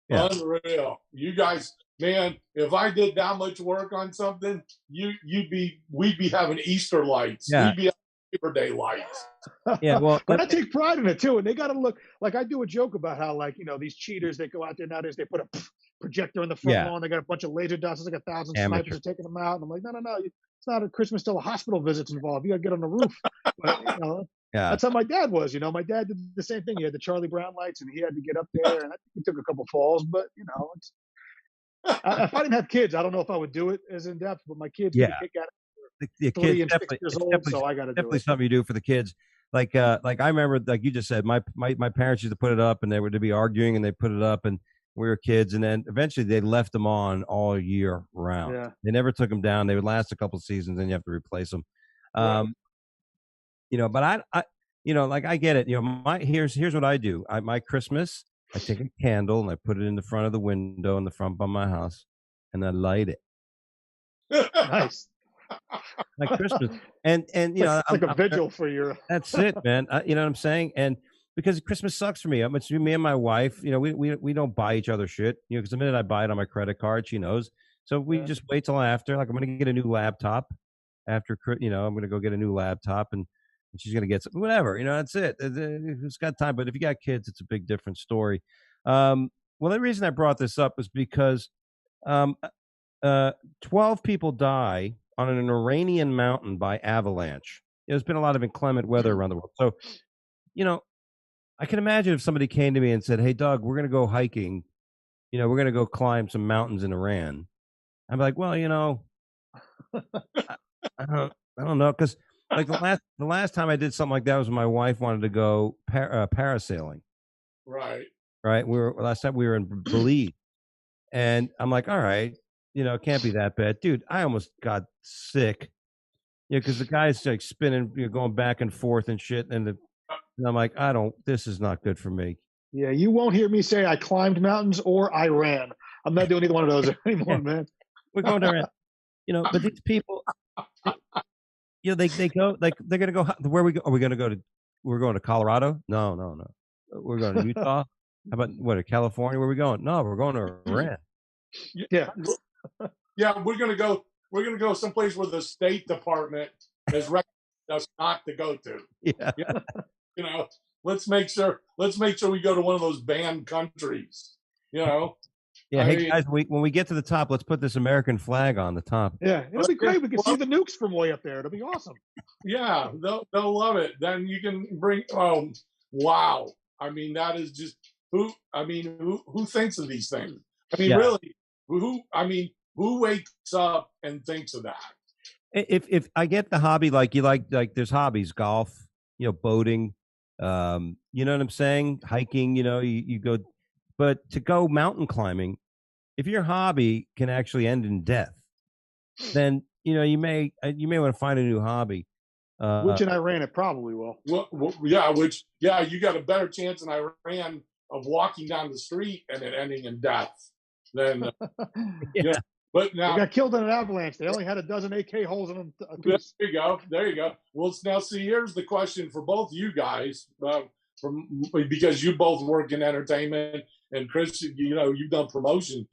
Yeah. Unreal. You guys, man, if I did that much work on something, we'd be having Easter lights. Yeah. We'd be having Labor Day lights. Yeah, well, but I take pride in it too, and they got to look like, I do a joke about how, like, these cheaters, they go out there nowadays, they put a projector in the front lawn, they got a bunch of laser dots, there's like 1,000 snipers are taking them out, and I'm like, no, it's not a Christmas till a hospital visit's involved. You got to get on the roof. But, yeah, that's how my dad was. My dad did the same thing. He had the Charlie Brown lights, and he had to get up there, and I think he took a couple falls. But if I didn't have kids, I don't know if I would do it as in depth. But my kids get a kick out of it. The 3 and 6 years old, so I got to do it. Definitely something you do for the kids. Like I remember, like you just said, my parents used to put it up, and they would be arguing, and they put it up, and we were kids, and then eventually they left them on all year round. Yeah. They never took them down. They would last a couple of seasons, and you have to replace them. Right. But I like I get it. Here's what I do. My Christmas, I take a candle and I put it in the front of the window in the front of my house, and I light it. Nice. Like Christmas, and it's like a vigil for your. That's it, man. You know what I'm saying? And because Christmas sucks for me. It's me and my wife. We don't buy each other shit. Because the minute I buy it on my credit card, she knows. So we just wait till after. Like I'm going to get a new laptop after. I'm going to go get a new laptop, and she's going to get some, whatever. That's it. Who's got time? But if you got kids, it's a big different story. Well, the reason I brought this up is because 12 people die on an Iranian mountain by avalanche. There's been a lot of inclement weather around the world. So, I can imagine if somebody came to me and said, "Hey, Doug, we're going to go hiking. We're going to go climb some mountains in Iran." I'm like, well, I don't know, because like the last time I did something like that was when my wife wanted to go parasailing. Right. Right. Last time we were in Belize, and I'm like, all right, it can't be that bad, dude. I almost got sick. Because the guy's like spinning, going back and forth and shit, and I'm like, this is not good for me. Yeah, you won't hear me say I climbed mountains or I ran. I'm not doing either one of those anymore, man. We're going to run. But these people, they go, like, they're going to go, where are we going to go to? We're going to Colorado? No. We're going to Utah. How about California? Where are we going? No, we're going to Iran. Yeah. Yeah, we're going to go someplace where the State Department has recommended us not to go to. Yeah. Let's make sure we go to one of those banned countries. Yeah, hey guys, when we get to the top, let's put this American flag on the top. Yeah, it'll be great. We can see the nukes from way up there. It'll be awesome. Yeah, they'll love it. Then you can bring. Oh, wow! I mean, that is just who thinks of these things? I mean, really, who wakes up and thinks of that? If I get the hobby, like you like there's hobbies, golf, boating, you know what I'm saying, hiking, you go. But to go mountain climbing, if your hobby can actually end in death, then you may want to find a new hobby. Which in Iran it probably will. Well, you got a better chance in Iran of walking down the street and it ending in death than. Yeah. But now they got killed in an avalanche. They only had a dozen AK holes in them. There you go. Well, now see, here's the question for both you guys, because you both work in entertainment, and Chris, you've done promotion.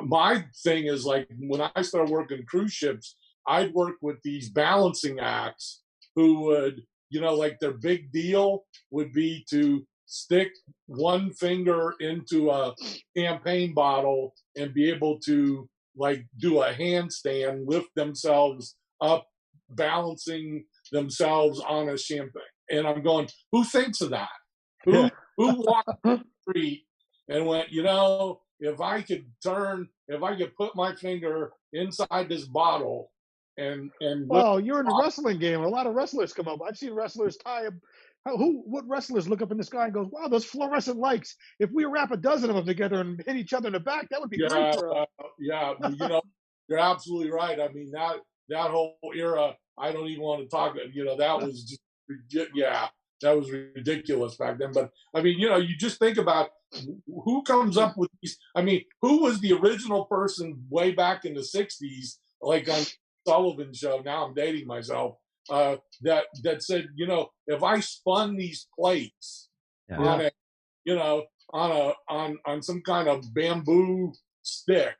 My thing is, like, when I started working cruise ships, I'd work with these balancing acts who would, like, their big deal would be to stick one finger into a champagne bottle and be able to, like, do a handstand, lift themselves up, balancing themselves on a champagne. And I'm going, who thinks of that? Who walked the street and went, if I could put my finger inside this bottle and well, you're in a wrestling game. A lot of wrestlers come up. I've seen wrestlers tie up. What wrestlers look up in the sky and goes, wow, those fluorescent lights. If we wrap a dozen of them together and hit each other in the back, that would be great for us. You're absolutely right. I mean, that whole era, I don't even want to talk. That was just, that was ridiculous back then. But I mean, you just think about who comes up with these. I mean, who was the original person way back in the '60s, like on Sullivan show. Now I'm dating myself. That said, if I spun these plates on a, on some kind of bamboo stick,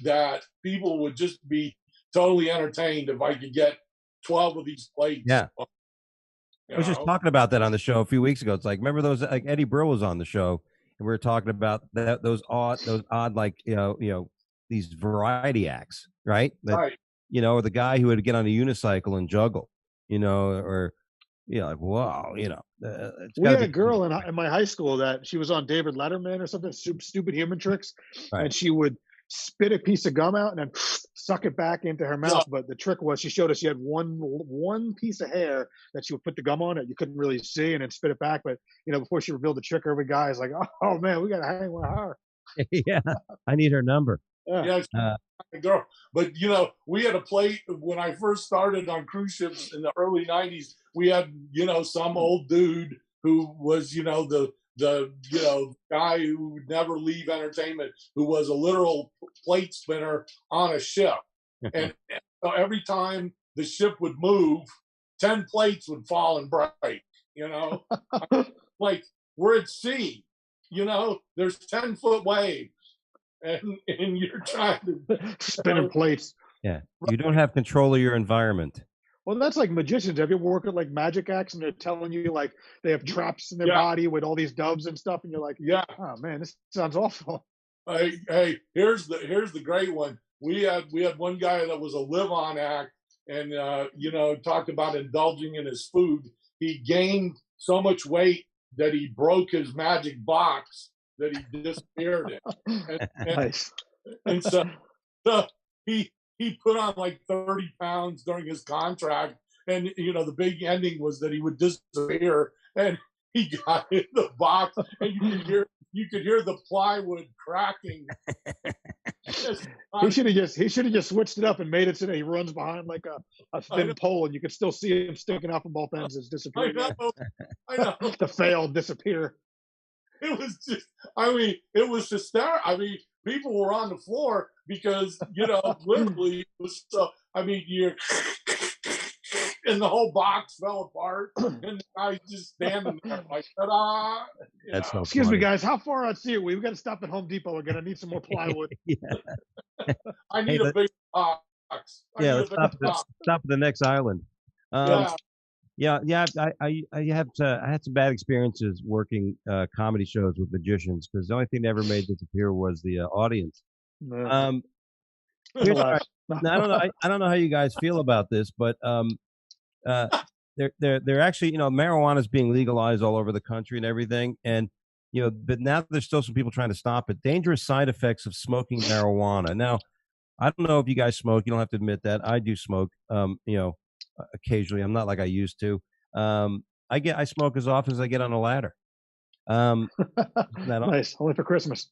that people would just be totally entertained if I could get 12 of these plates. Yeah. I was just talking about that on the show a few weeks ago. It's like, remember those, like Eddie Brill was on the show and we were talking about that, those odd, like, these variety acts, right? Right. Or the guy who would get on a unicycle and juggle, or, like, wow, we had a girl in my high school that she was on David Letterman or something, stupid human tricks. Right. And she would spit a piece of gum out and then suck it back into her mouth. But the trick was, she showed us she had one piece of hair that she would put the gum on it. You couldn't really see, and then spit it back. But before she revealed the trick, every guy is like, "Oh man, we got to hang with her." Yeah, I need her number. Yeah, girl. But we had a plate when I first started on cruise ships in the early '90s. We had some old dude who was the guy who would never leave entertainment, who was a literal plate spinner on a ship, and so every time the ship would move, 10 plates would fall and break. Like, we're at sea. There's 10-foot waves. And you're trying to spinning plates. Yeah, you don't have control of your environment. Well, that's like magicians. Have you ever worked at like magic acts and they're telling you like they have traps in their body with all these doves and stuff, and you're like, oh man, this sounds awful. Hey, here's the great one. We had one guy that was a live-on act, and talked about indulging in his food. He gained so much weight that he broke his magic box that he disappeared in. Nice. And so he put on like 30 pounds during his contract, and the big ending was that he would disappear, and he got in the box, and you could hear the plywood cracking. He should have just switched it up and made it so that he runs behind like a thin pole, and you could still see him sticking out from both ends. It's disappearing. I know. The failed disappear. It was just, it was hysterical. People were on the floor because, literally, it was so, you're, and the whole box fell apart, and the guy's just standing there like, ta-da. That's so Excuse funny. me, guys, how far out sea are we? We got to stop at Home Depot again. I need some more plywood. I need a big box. Let's stop at the next island. I had some bad experiences working comedy shows with magicians, because the only thing that ever made this appear was the audience. I don't know how you guys feel about this, but they're actually, marijuana is being legalized all over the country and everything, and but now there's still some people trying to stop it. Dangerous side effects of smoking marijuana. Now, I don't know if you guys smoke. You don't have to admit that. I do smoke. Occasionally. I'm not like I used to. I smoke as often as I get on a ladder. Nice. Only for Christmas.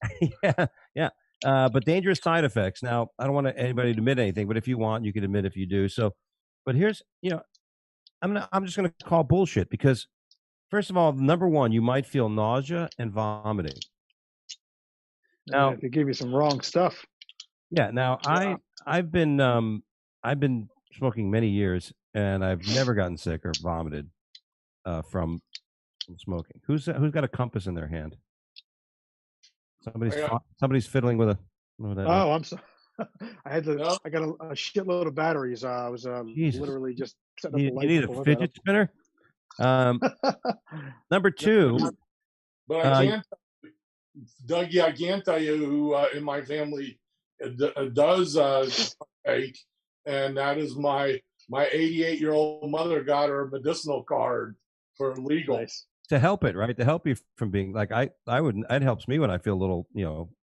Yeah. But dangerous side effects. Now, I don't want anybody to admit anything, but if you want, you can admit if you do. So, but here's, I'm just going to call bullshit, because first of all, number one, you might feel nausea and vomiting. Now, they give you some wrong stuff. Yeah. Now, I've been smoking many years, and I've never gotten sick or vomited from smoking. Who's got a compass in their hand? Somebody's fiddling with a. Oh, I'm sorry. I got a shitload of batteries. I was literally just setting up the light. You need a fidget spinner. Number two. But I can't, Dougie, I can't tell you who in my family does take, and that is my 88-year-old mother got her medicinal card for legal. Nice. To help it, right? To help you from being like, it helps me when I feel a little,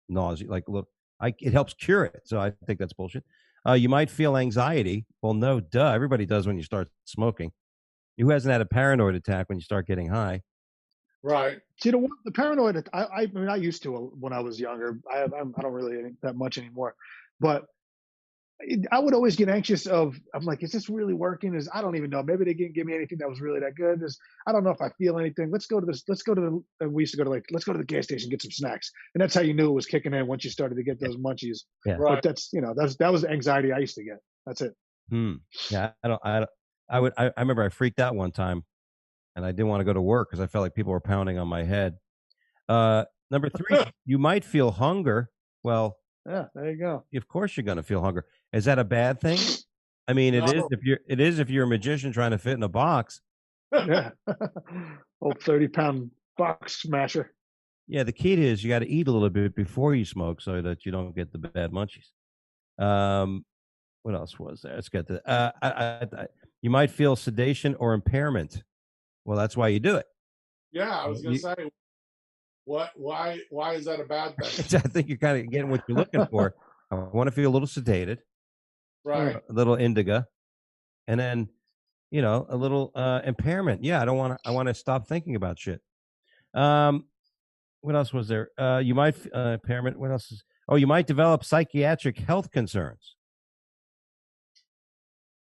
nausea, like a little, it helps cure it. So I think that's bullshit. You might feel anxiety. Well, no, duh. Everybody does when you start smoking. Who hasn't had a paranoid attack when you start getting high? Right. See, the paranoid, I used to when I was younger. I don't really that much anymore, but I would always get anxious I'm like, is this really working? I don't even know. Maybe they didn't give me anything that was really that good. I don't know if I feel anything. We used to go to let's go to the gas station, get some snacks. And that's how you knew it was kicking in, once you started to get those munchies. Yeah. Right. But that's, that was the anxiety I used to get. That's it. Yeah, I remember I freaked out one time, and I didn't want to go to work because I felt like people were pounding on my head. Number 3, you might feel hunger. Well, Yeah, there you go. of course you're going to feel hunger. Is that a bad thing? I mean, it is No. if you're a magician trying to fit in a box. Yeah. Old 30-pound box smasher. Yeah, the key is you got to eat a little bit before you smoke so that you don't get the bad munchies. What else was there? Let's get to you might feel sedation or impairment. Well, that's why you do it. Yeah, I was going to say, why is that a bad thing? I think you're kind of getting what you're looking for. I want to feel a little sedated, Right. a little indica, and then a little impairment. Yeah, I want to stop thinking about shit. What else was there? You might impairment. What else is? Oh, you might develop psychiatric health concerns.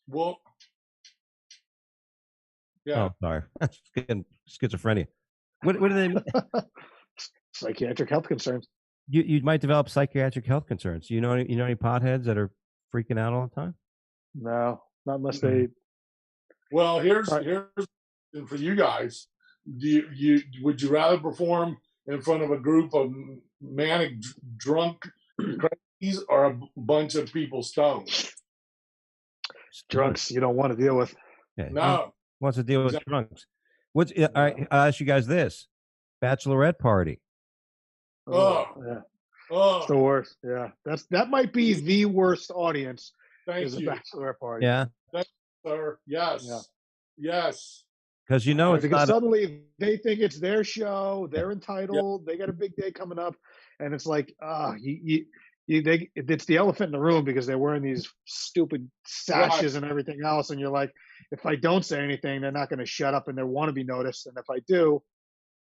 Well, yeah. Oh, sorry, getting schizophrenia. What do they mean? Psychiatric health concerns. You might develop psychiatric health concerns. You know any potheads that are freaking out all the time? No, not unless they. Well, here's for you guys. Would you rather perform in front of a group of manic drunk crazies or a bunch of people stoned? Drunks you don't want to deal with. Yeah. No. Wants to deal with drunks. All right, I'll ask you guys this: bachelorette party. Yeah. It's the worst. Yeah, that might be the worst audience. Thank you. A bachelorette party. Yeah. Thank you, sir. Yes. Yeah. Yes. Because because suddenly they think it's their show, they're entitled, they got a big day coming up, and it's like, it's the elephant in the room because they're wearing these stupid sashes and everything else, and you're like, if I don't say anything, they're not going to shut up, and they want to be noticed, and if I do,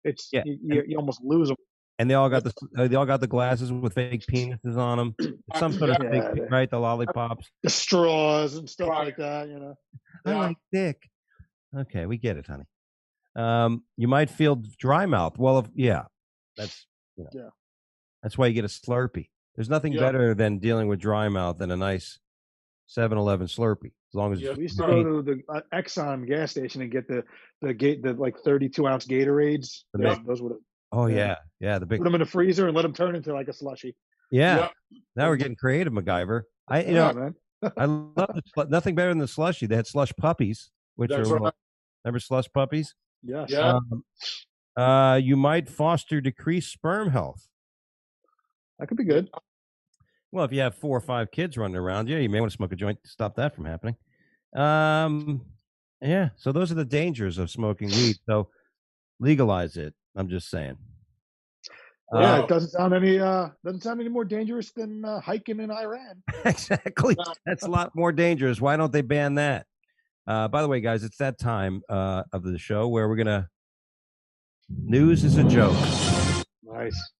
it's you almost lose them. And they all got the glasses with fake penises on them. Some sort of fake, right? The lollipops, the straws, and stuff like that. I like dick. Okay, we get it, honey. You might feel dry mouth. Well, that's that's why you get a Slurpee. There's nothing better than dealing with dry mouth than a nice 7-Eleven Slurpee. As long as we used to go to the Exxon gas station and get the like 32-ounce Gatorades. Those would. Oh yeah, the big. Put them in the freezer and let them turn into like a slushy. Yeah. Now we're getting creative, MacGyver. Man. I love nothing better than the slushy. They had slush puppies, which remember slush puppies? Yes. Yeah. You might foster decreased sperm health. That could be good. Well, if you have 4 or 5 kids running around, you may want to smoke a joint to stop that from happening. Yeah. So those are the dangers of smoking weed. So legalize it. I'm just saying. Yeah, it doesn't sound any more dangerous than hiking in Iran. Exactly. That's a lot more dangerous. Why don't they ban that? By the way, guys, it's that time of the show where we're gonna. News is a joke. Nice.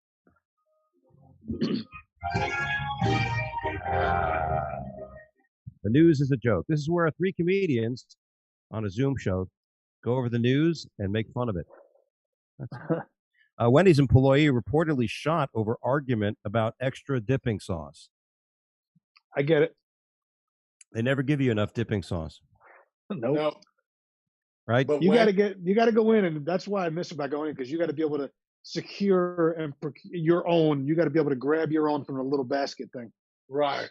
The news is a joke. This is where 3 comedians on a Zoom show go over the news and make fun of it. Wendy's employee reportedly shot over argument about extra dipping sauce. I get it. They never give you enough dipping sauce. Nope. No. Right? But you got to go in, and that's why I miss about going in, because you got to be able to secure and your own. You got to be able to grab your own from the little basket thing. Right.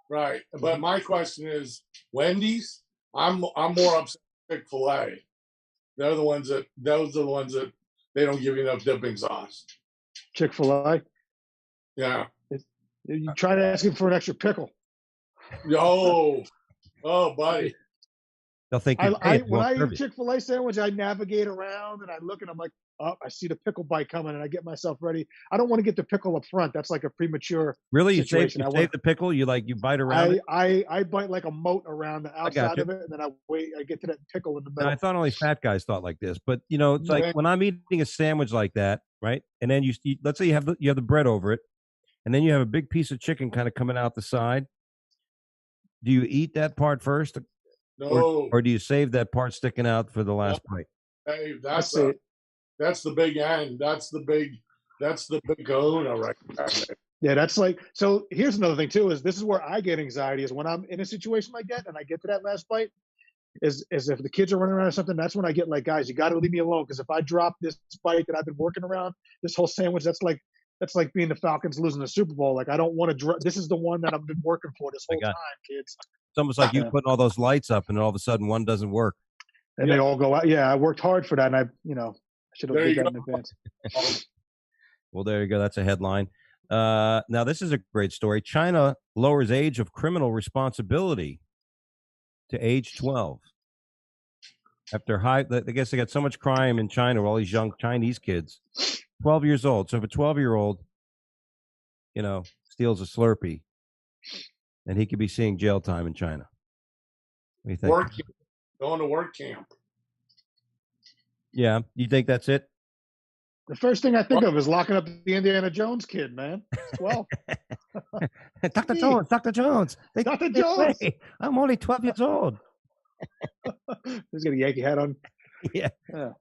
But my question is, Wendy's. I'm more upset with Chick-fil-A. Those are the ones that they don't give you enough dipping sauce. Chick-fil-A. Yeah. You try to ask him for an extra pickle. Oh, buddy. They'll think when I eat Chick-fil-A sandwich, I navigate around and I look and I'm like, oh, I see the pickle bite coming, and I get myself ready. I don't want to get the pickle up front. That's like a premature. Really, situation. you save the pickle. You bite around. I bite like a moat around the outside of it, and then I wait. I get to that pickle in the middle. And I thought only fat guys thought like this, but it's like when I'm eating a sandwich like that, right? And then let's say you have the bread over it, and then you have a big piece of chicken kind of coming out the side. Do you eat that part first? No. Or do you save that part sticking out for the last bite? Hey, that's the big end. That's the big kahuna right there. Yeah, that's like so. Here's another thing too: is this is where I get anxiety is when I'm in a situation like that and I get to that last bite. Is if the kids are running around or something, that's when I get like, guys, you got to leave me alone because if I drop this bite that I've been working around, this whole sandwich, that's like being the Falcons losing the Super Bowl. Like I don't want to drop. This is the one that I've been working for this My whole God, time, kids. it's almost like you Yeah. putting all those lights up, and all of a sudden one doesn't work. And Yeah. they all go out. Yeah, I worked hard for that, and I should have There did you that go. in advance. Well, there you go. That's a headline. Now, this is a great story. China lowers age of criminal responsibility to age 12. After I guess they got so much crime in China, all these young Chinese kids, 12 years old. So if a 12-year-old, steals a Slurpee, then he could be seeing jail time in China. What do you think? Work, going to work camp. Yeah, you think that's it? The first thing I think of is locking up the Indiana Jones kid, man. It's 12. Dr. Jones, Dr. Jones. Dr. Jones. I'm only 12 years old. He's got a Yankee hat on. Yeah. Yeah.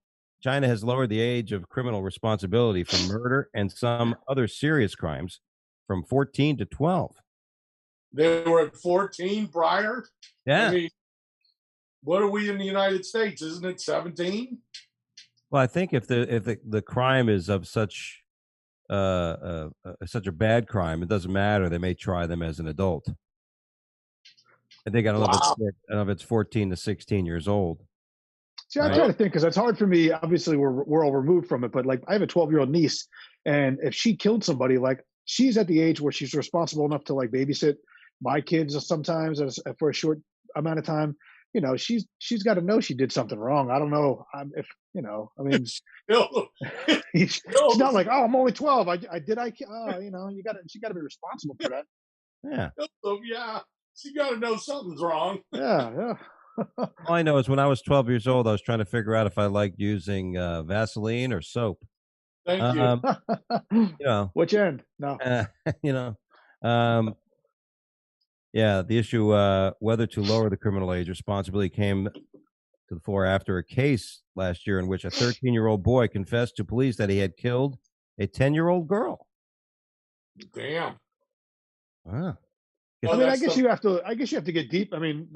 China has lowered the age of criminal responsibility for murder and some other serious crimes from 14 to 12. They were at 14 prior. Yeah. I mean, what are we in the United States? Isn't it 17? Well, I think if the crime is of such a bad crime, it doesn't matter. They may try them as an adult. I think I don't know if it's 14 to 16 years old. See, I try to think because it's hard for me. Obviously, we're all removed from it, but like I have a 12-year-old niece, and if she killed somebody, like she's at the age where she's responsible enough to like babysit my kids sometimes for a short amount of time. She's got to know she did something wrong. I don't know if I mean, she's not like, oh, I'm only 12. You got to she got to be responsible for that. Yeah. Yeah, she got to know something's wrong. Yeah. All I know is when I was 12 years old, I was trying to figure out if I liked using Vaseline or soap. Thank you. Which end? No. Yeah, the issue whether to lower the criminal age responsibility came to the fore after a case last year in which a 13-year-old boy confessed to police that he had killed a 10-year-old girl. Damn. Wow. I mean, I guess you have to get deep. I mean,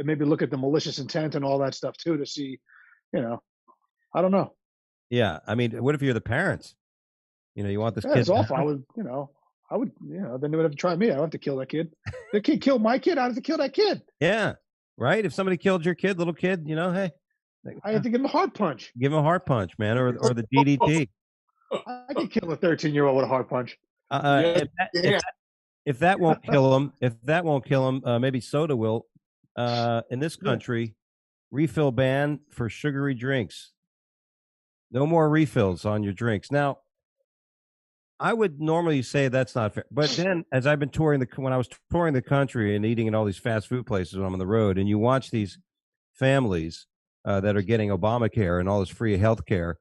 maybe look at the malicious intent and all that stuff too to see, I don't know. Yeah, I mean, what if you're the parents? You want this kid? It's awful. I would, then they would have to try me. I would have to kill that kid. The kid killed my kid. I have to kill that kid. Yeah, right. If somebody killed your kid, little kid, hey, I have to give him a heart punch. Give him a heart punch, man, or the DDT. I could kill a 13-year-old with a heart punch. If that won't kill him, maybe soda will. In this country, refill ban for sugary drinks. No more refills on your drinks. Now, I would normally say that's not fair, but then as I've been when I was touring the country and eating in all these fast food places when I'm on the road, and you watch these families that are getting Obamacare and all this free health care,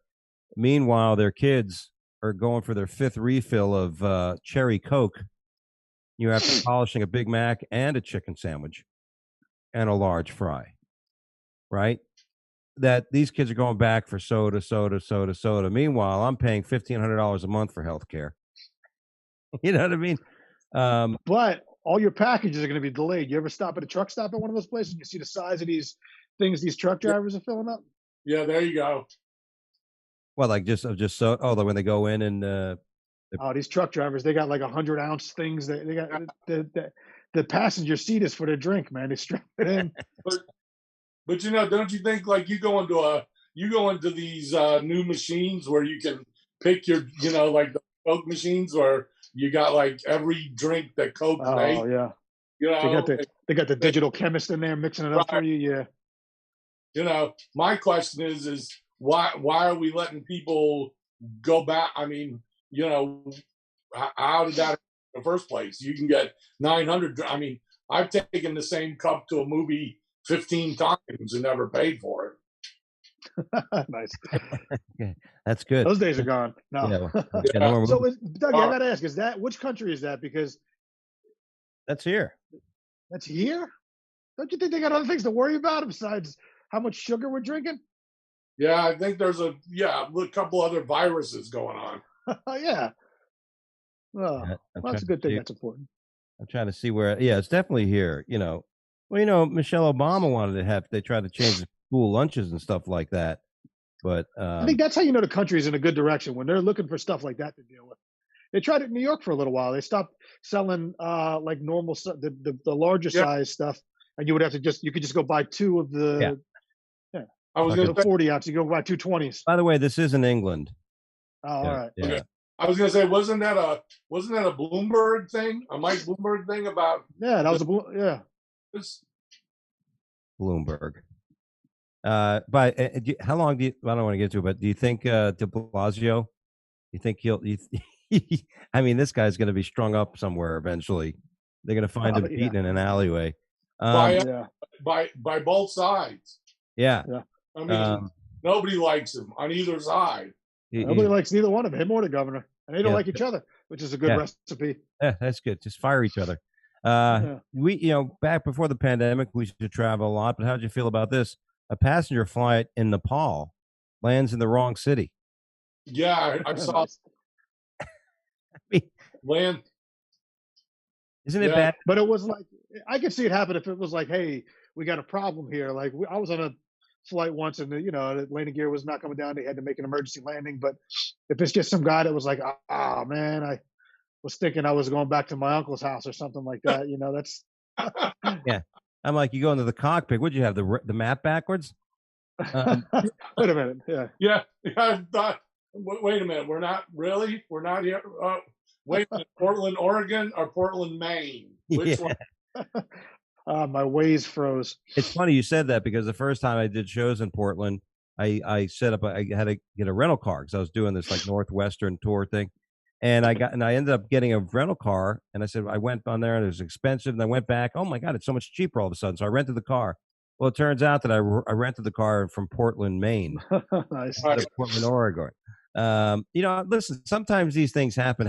meanwhile their kids are going for their 5th refill of cherry Coke. You have to polishing a Big Mac and a chicken sandwich and a large fry, right? That these kids are going back for soda. Meanwhile, I'm paying $1,500 a month for health care. You know what I mean? But all your packages are going to be delayed. You ever stop at a truck stop at one of those places and you see the size of these things these truck drivers are filling up? Yeah, there you go. Well, like just so. Oh, when they go in and these truck drivers, they got like 100-ounce things. They got the passenger seat is for their drink, man. They strap it in. But don't you think like you go into these new machines where you can pick your like the Coke machines where you got like every drink that Coke makes. Oh yeah. They got the digital chemist in there mixing it up for you. Yeah. My question is why are we letting people go back? I mean, how did that in the first place? You can get 900. I mean, I've taken the same cup to a movie 15 times and never paid for it. Nice. Okay. That's good. Those days are gone. No. Yeah. So, Dougie, I got to ask, which country is that? Because that's here. That's here? Don't you think they got other things to worry about besides how much sugar we're drinking? Yeah, I think there's a couple other viruses going on. Yeah. Oh, Yeah, well, that's a good thing. That's important. I'm trying to see where. Yeah, it's definitely here. Well, Michelle Obama wanted to have. They tried to change the school lunches and stuff like that. But I think that's how you know the country's in a good direction when they're looking for stuff like that to deal with. They tried it in New York for a little while. They stopped selling like normal the larger Yeah, size stuff, and you could just go buy two of yeah. the yeah I was Okay. gonna the say. 40 ounce. You go buy two 20s. By the way, this is in England. Oh, all Yeah, right. yeah. Okay. I was gonna say, wasn't that a Bloomberg thing, a Mike Bloomberg thing about Yeah, that was yeah. this? Bloomberg. But how long do you? I don't want to get to it, but do you think De Blasio? You think he'll? I mean, this guy's going to be strung up somewhere eventually. They're going to find him Yeah. beaten in an alleyway. Yeah. By both sides. Yeah. Yeah. I mean, nobody likes him on either side. Nobody likes neither one of them, him or the governor, and they don't Yeah. like each other, which is a good Yeah. recipe. Yeah, that's good. Just fire each other. Yeah. We, back before the pandemic, we used to travel a lot. But how did you feel about this? A passenger flight in Nepal lands in the wrong city. Yeah, I saw Nice. land. Isn't it Yeah. bad? But it was like I could see it happen if it was like, hey, we got a problem here. Like I was on a flight once, and the landing gear was not coming down. They had to make an emergency landing. But if it's just some guy that was like, ah, man, I was thinking I was going back to my uncle's house or something like that. That's Yeah. I'm like, you go into the cockpit. Would you have the map backwards? wait a minute. Yeah. Yeah, I thought. Wait a minute. We're not here. Wait a minute. Portland, Oregon, or Portland, Maine? Which Yeah. one? My Waze froze. It's funny you said that because the first time I did shows in Portland, I set up. I had to get a rental car because I was doing this like Northwestern tour thing, and I ended up getting a rental car. And I said I went on there and it was expensive, and I went back. Oh my god, it's so much cheaper all of a sudden. So I rented the car. Well, it turns out that I rented the car from Portland, Maine, Nice. instead of Portland, Oregon. Listen, sometimes these things happen.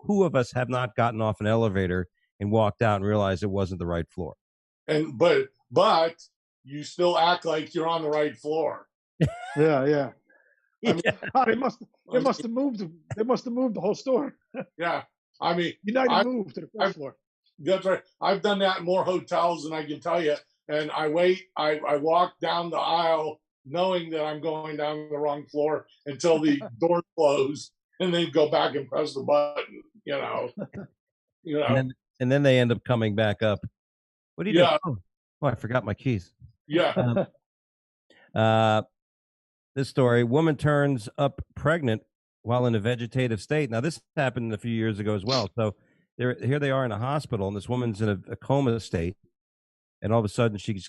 Who of us have not gotten off an elevator and walked out and realized it wasn't the right floor? And but you still act like you're on the right floor. Yeah. I mean, Yeah. they must have moved. They must have moved the whole store. Yeah, I mean, United moved to the first floor. that's right. I've done that in more hotels than I can tell you. And I walk down the aisle knowing that I'm going down the wrong floor until the door close, and then go back and press the button. And then they end up coming back up. What do you Yeah. do? Oh, I forgot my keys. Yeah. This story: woman turns up pregnant while in a vegetative state. Now, this happened a few years ago as well. So here they are in a hospital, and this woman's in a coma state, and all of a sudden she's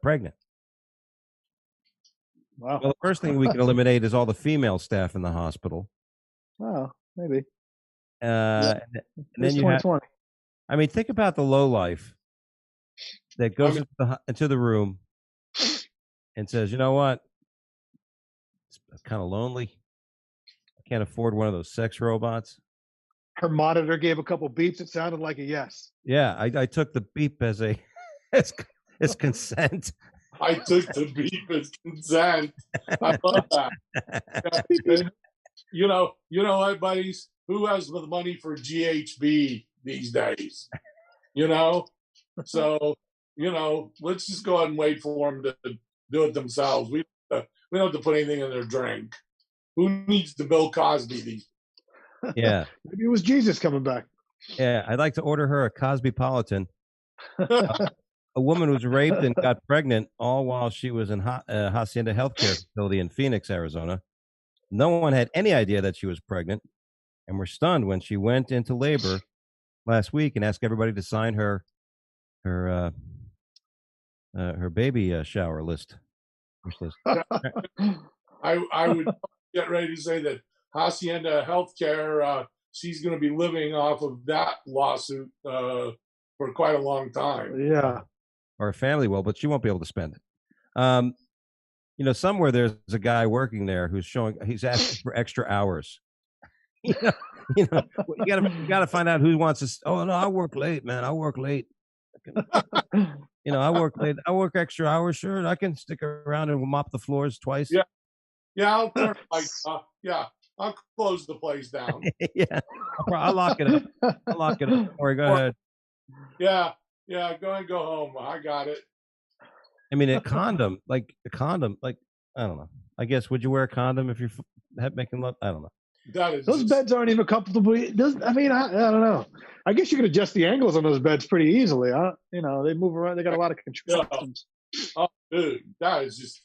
pregnant. Wow. Well, the first thing we can eliminate is all the female staff in the hospital. Wow. Maybe. And then It's you have, 2020. I mean, think about the low life that goes into the room and says, you know what? It's kind of lonely. I can't afford one of those sex robots. Her monitor gave a couple beeps. It sounded like a yes. Yeah, I took the beep as as consent. I took the beep as consent. I love that. Yeah. You know what, buddies? Who has the money for GHB these days? So let's just go ahead and wait for them to do it themselves. We don't have to put anything in their drink. Who needs the Bill Cosby these? Yeah, Maybe it was Jesus coming back. yeah. I'd like to order her a Cosbypolitan. A woman was raped and got pregnant all while she was in Hacienda Healthcare Facility in Phoenix, Arizona. No one had any idea that she was pregnant and were stunned when she went into labor last week and asked everybody to sign her baby shower list. Wish list. I would get ready to say that Hacienda Healthcare, she's going to be living off of that lawsuit for quite a long time. Yeah. Or her family will, but she won't be able to spend it. Somewhere there's a guy working there he's asking for extra hours. You gotta find out who wants to. Oh no, I work late, man. I work late. I work late. I work extra hours. Sure, I can stick around and mop the floors twice. Yeah, I'll turn I'll close the place down. Yeah, I'll lock it up. I'll lock it up. Or go ahead. Yeah, yeah. Go and go home. I got it. I mean, a condom, like, I don't know. I guess, would you wear a condom if you're making love? I don't know. That is Those beds aren't even comfortable. I don't know. I guess you could adjust the angles on those beds pretty easily. Huh? You know, they move around. They got a lot of contraptions. Oh, dude, that is just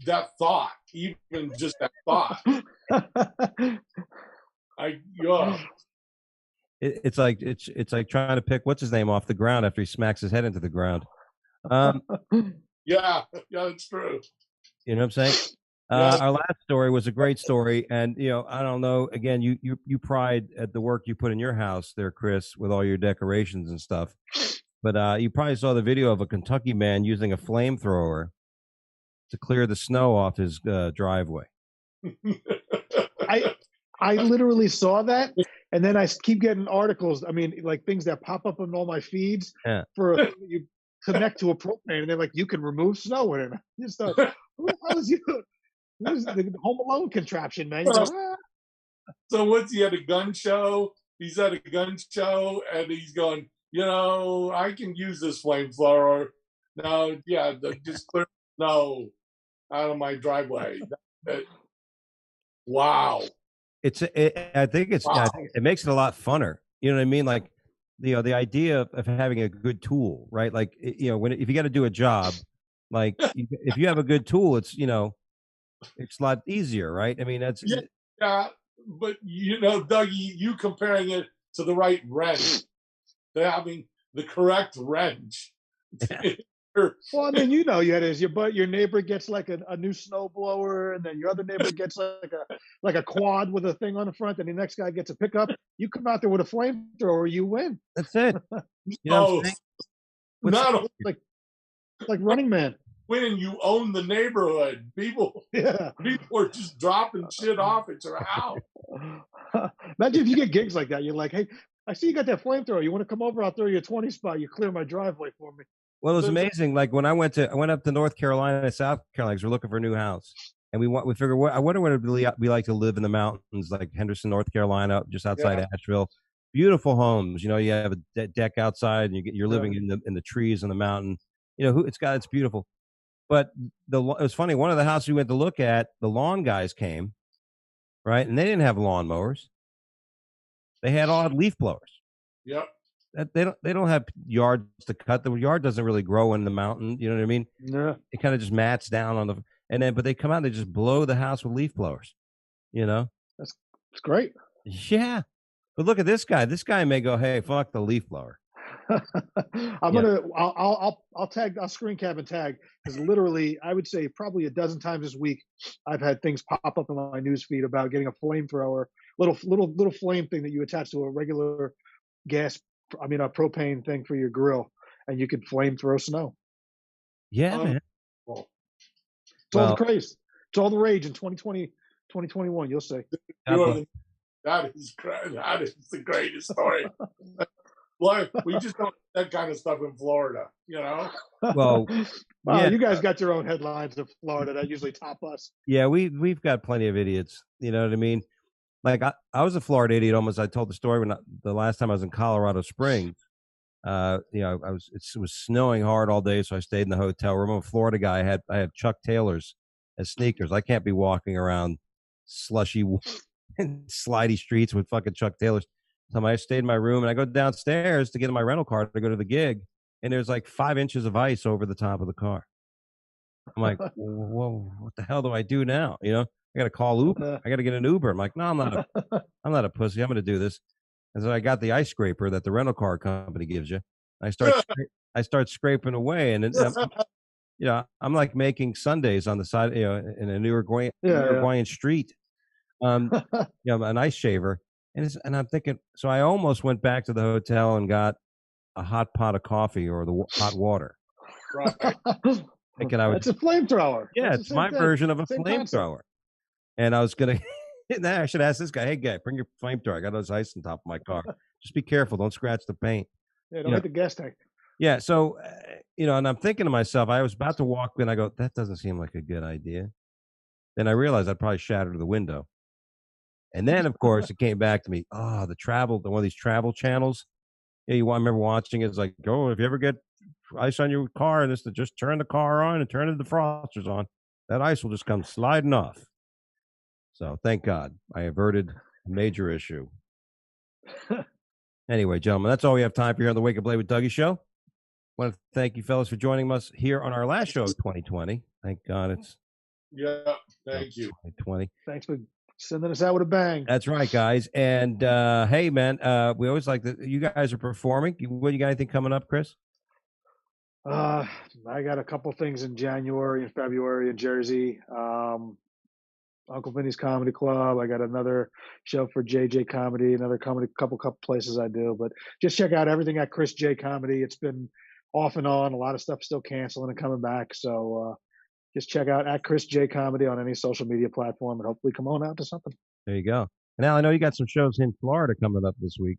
that thought. Even just that thought. It's like trying to pick what's his name off the ground after he smacks his head into the ground. Yeah, it's true. You know what I'm saying? Our last story was a great story, and I don't know. Again, you pride at the work you put in your house there, Chris, with all your decorations and stuff. But you probably saw the video of a Kentucky man using a flamethrower to clear the snow off his driveway. I literally saw that, and then I keep getting articles. I mean, like things that pop up on all my feeds for you connect to a propane, and they're like, you can remove snow with it. You start, who the hell is you? This is the Home Alone contraption, man. So what's he at a gun show? He's at a gun show, and he's going, I can use this flamethrower. No, just clear snow out of my driveway. Wow. I think it makes it a lot funner. You know what I mean? Like, the idea of having a good tool, right? Like, if you got to do a job, like if you have a good tool, it's a lot easier, right? I mean, that's but Dougie, you comparing it to the right wrench, having the correct wrench. Well, I mean, your neighbor gets like a new snow blower, and then your other neighbor gets like a quad with a thing on the front, and the next guy gets a pickup. You come out there with a flamethrower, you win. That's it. You know what I'm saying? Like Running Man. When you own the neighborhood, people are just dropping shit off at your house. Imagine if you get gigs like that. You're like, hey, I see you got that flamethrower. You want to come over? I'll throw you a 20 spot. You clear my driveway for me. Well, it was amazing. Like when I went up to North Carolina, South Carolina, because we're looking for a new house, and we figured, I wonder what it'd be like to live in the mountains, like Henderson, North Carolina, just outside Asheville. Beautiful homes. You have a deck outside, and you're living in the trees on the mountain. It's beautiful. But it was funny. One of the houses we went to look at, the lawn guys came, right, and they didn't have lawnmowers. They had all leaf blowers. Yep. They don't have yards to cut. The yard doesn't really grow in the mountain. You know what I mean? Yeah. It kind of just mats down on but they come out and they just blow the house with leaf blowers. That's great. Yeah. But look at this guy. This guy may go, hey, fuck the leaf blower. I'll screen cap and tag, because literally I would say probably a dozen times this week I've had things pop up in my news feed about getting a flamethrower, little flame thing that you attach to a regular a propane thing for your grill, and you can flamethrow snow. Yeah, man. It's all the craze. It's all the rage in 2020, 2021. You'll see. That is the greatest story. Well, we just don't have that kind of stuff in Florida, Well, you guys got your own headlines of Florida that usually top us. Yeah, we've got plenty of idiots. You know what I mean? Like I was a Florida idiot almost. I told the story when the last time I was in Colorado Springs. It was snowing hard all day, so I stayed in the hotel room. I'm a Florida guy. I had Chuck Taylors as sneakers. I can't be walking around slushy and slidey streets with fucking Chuck Taylors. So I stayed in my room, and I go downstairs to get in my rental car to go to the gig, and there's like 5 inches of ice over the top of the car. I'm like, whoa, what the hell do I do now? I got to call Uber. I got to get an Uber. I'm like, no, I'm not a pussy. I'm going to do this. And so I got the ice scraper that the rental car company gives you. I start scraping away, and I'm like making Sundays on the side, in a Uruguayan street. An ice shaver. And I'm thinking, so I almost went back to the hotel and got a hot pot of coffee or the hot water. Right. Thinking It's a flamethrower. Yeah, it's my version of a flamethrower. And I was going to, I should ask this guy, hey, guy, bring your flamethrower. I got those ice on top of my car. Just be careful. Don't scratch the paint. Yeah, don't hit the gas tank. Yeah, so, and I'm thinking to myself, I was about to walk in. I go, that doesn't seem like a good idea. Then I realized I'd probably shatter the window. And then, of course, it came back to me. Oh, one of these travel channels. Yeah, I remember watching it. It's like, oh, if you ever get ice on your car, and just turn the car on and turn the defrosters on, that ice will just come sliding off. So thank God I averted a major issue. Anyway, gentlemen, that's all we have time for here on the Wake Up Late with Dougie show. I want to thank you fellas for joining us here on our last show of 2020. Thank God it's thank you. 2020. Thanks for sending us out with a bang. That's right, guys. And hey, man, we always like that. You guys are performing. What you got? Anything coming up, Chris? I got a couple things in January and February in Jersey. Uncle Vinny's Comedy Club. I got another show for JJ Comedy, another couple places I do. But just check out everything at Chris J Comedy. It's been off and on. A lot of stuff still canceling and coming back. So just check out at Chris J Comedy on any social media platform and hopefully come on out to something. There you go. And Al, I know you got some shows in Florida coming up this week.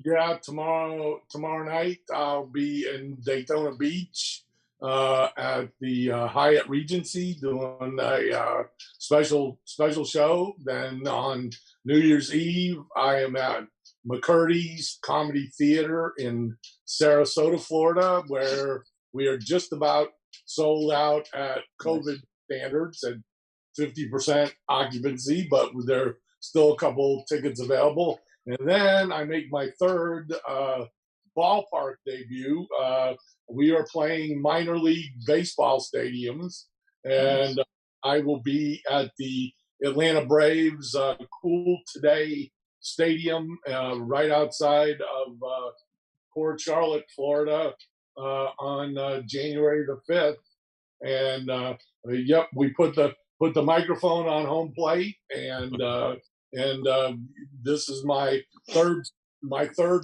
Yeah, tomorrow night I'll be in Daytona Beach at the Hyatt Regency doing a special show. Then on New Year's Eve, I am at McCurdy's Comedy Theater in Sarasota, Florida, where we are just about sold out at COVID standards at 50% occupancy, but there are still a couple tickets available. And then I make my third ballpark debut. We are playing minor league baseball stadiums, and I will be at the Atlanta Braves Cool Today Stadium right outside of Port Charlotte, Florida, on January the 5th. And we put the microphone on home plate, and this is my third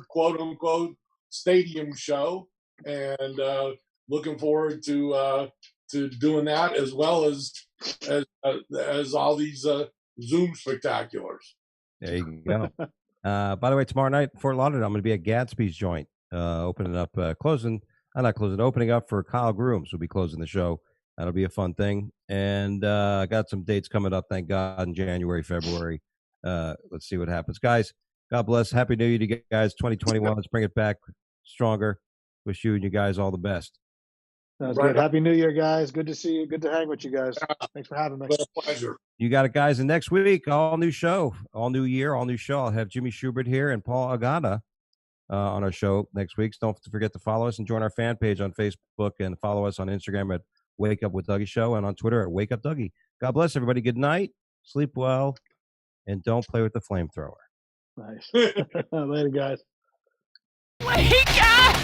quote unquote stadium show, and looking forward to doing that, as well as all these Zoom spectaculars. There you go. By the way, tomorrow night, Fort Lauderdale, I'm going to be at Gadsby's joint, opening up for Kyle Grooms. We'll be closing the show. That'll be a fun thing. And I got some dates coming up, thank God, in January, February. Let's see what happens. Guys, God bless. Happy New Year to you guys. 2021. Let's bring it back stronger. Wish you and you guys all the best. Sounds good. Happy New Year, guys. Good to see you. Good to hang with you guys. Thanks for having me. Pleasure. You got it, guys. And next week, all new show, all new year, all new show. I'll have Jimmy Schubert here and Paul Agata on our show next week. So don't forget to follow us and join our fan page on Facebook, and follow us on Instagram at Wake Up with Dougie Show, and on Twitter at Wake Up Dougie. God bless everybody. Good night. Sleep well. And don't play with the flamethrower. Nice. Later, guys. Wake up!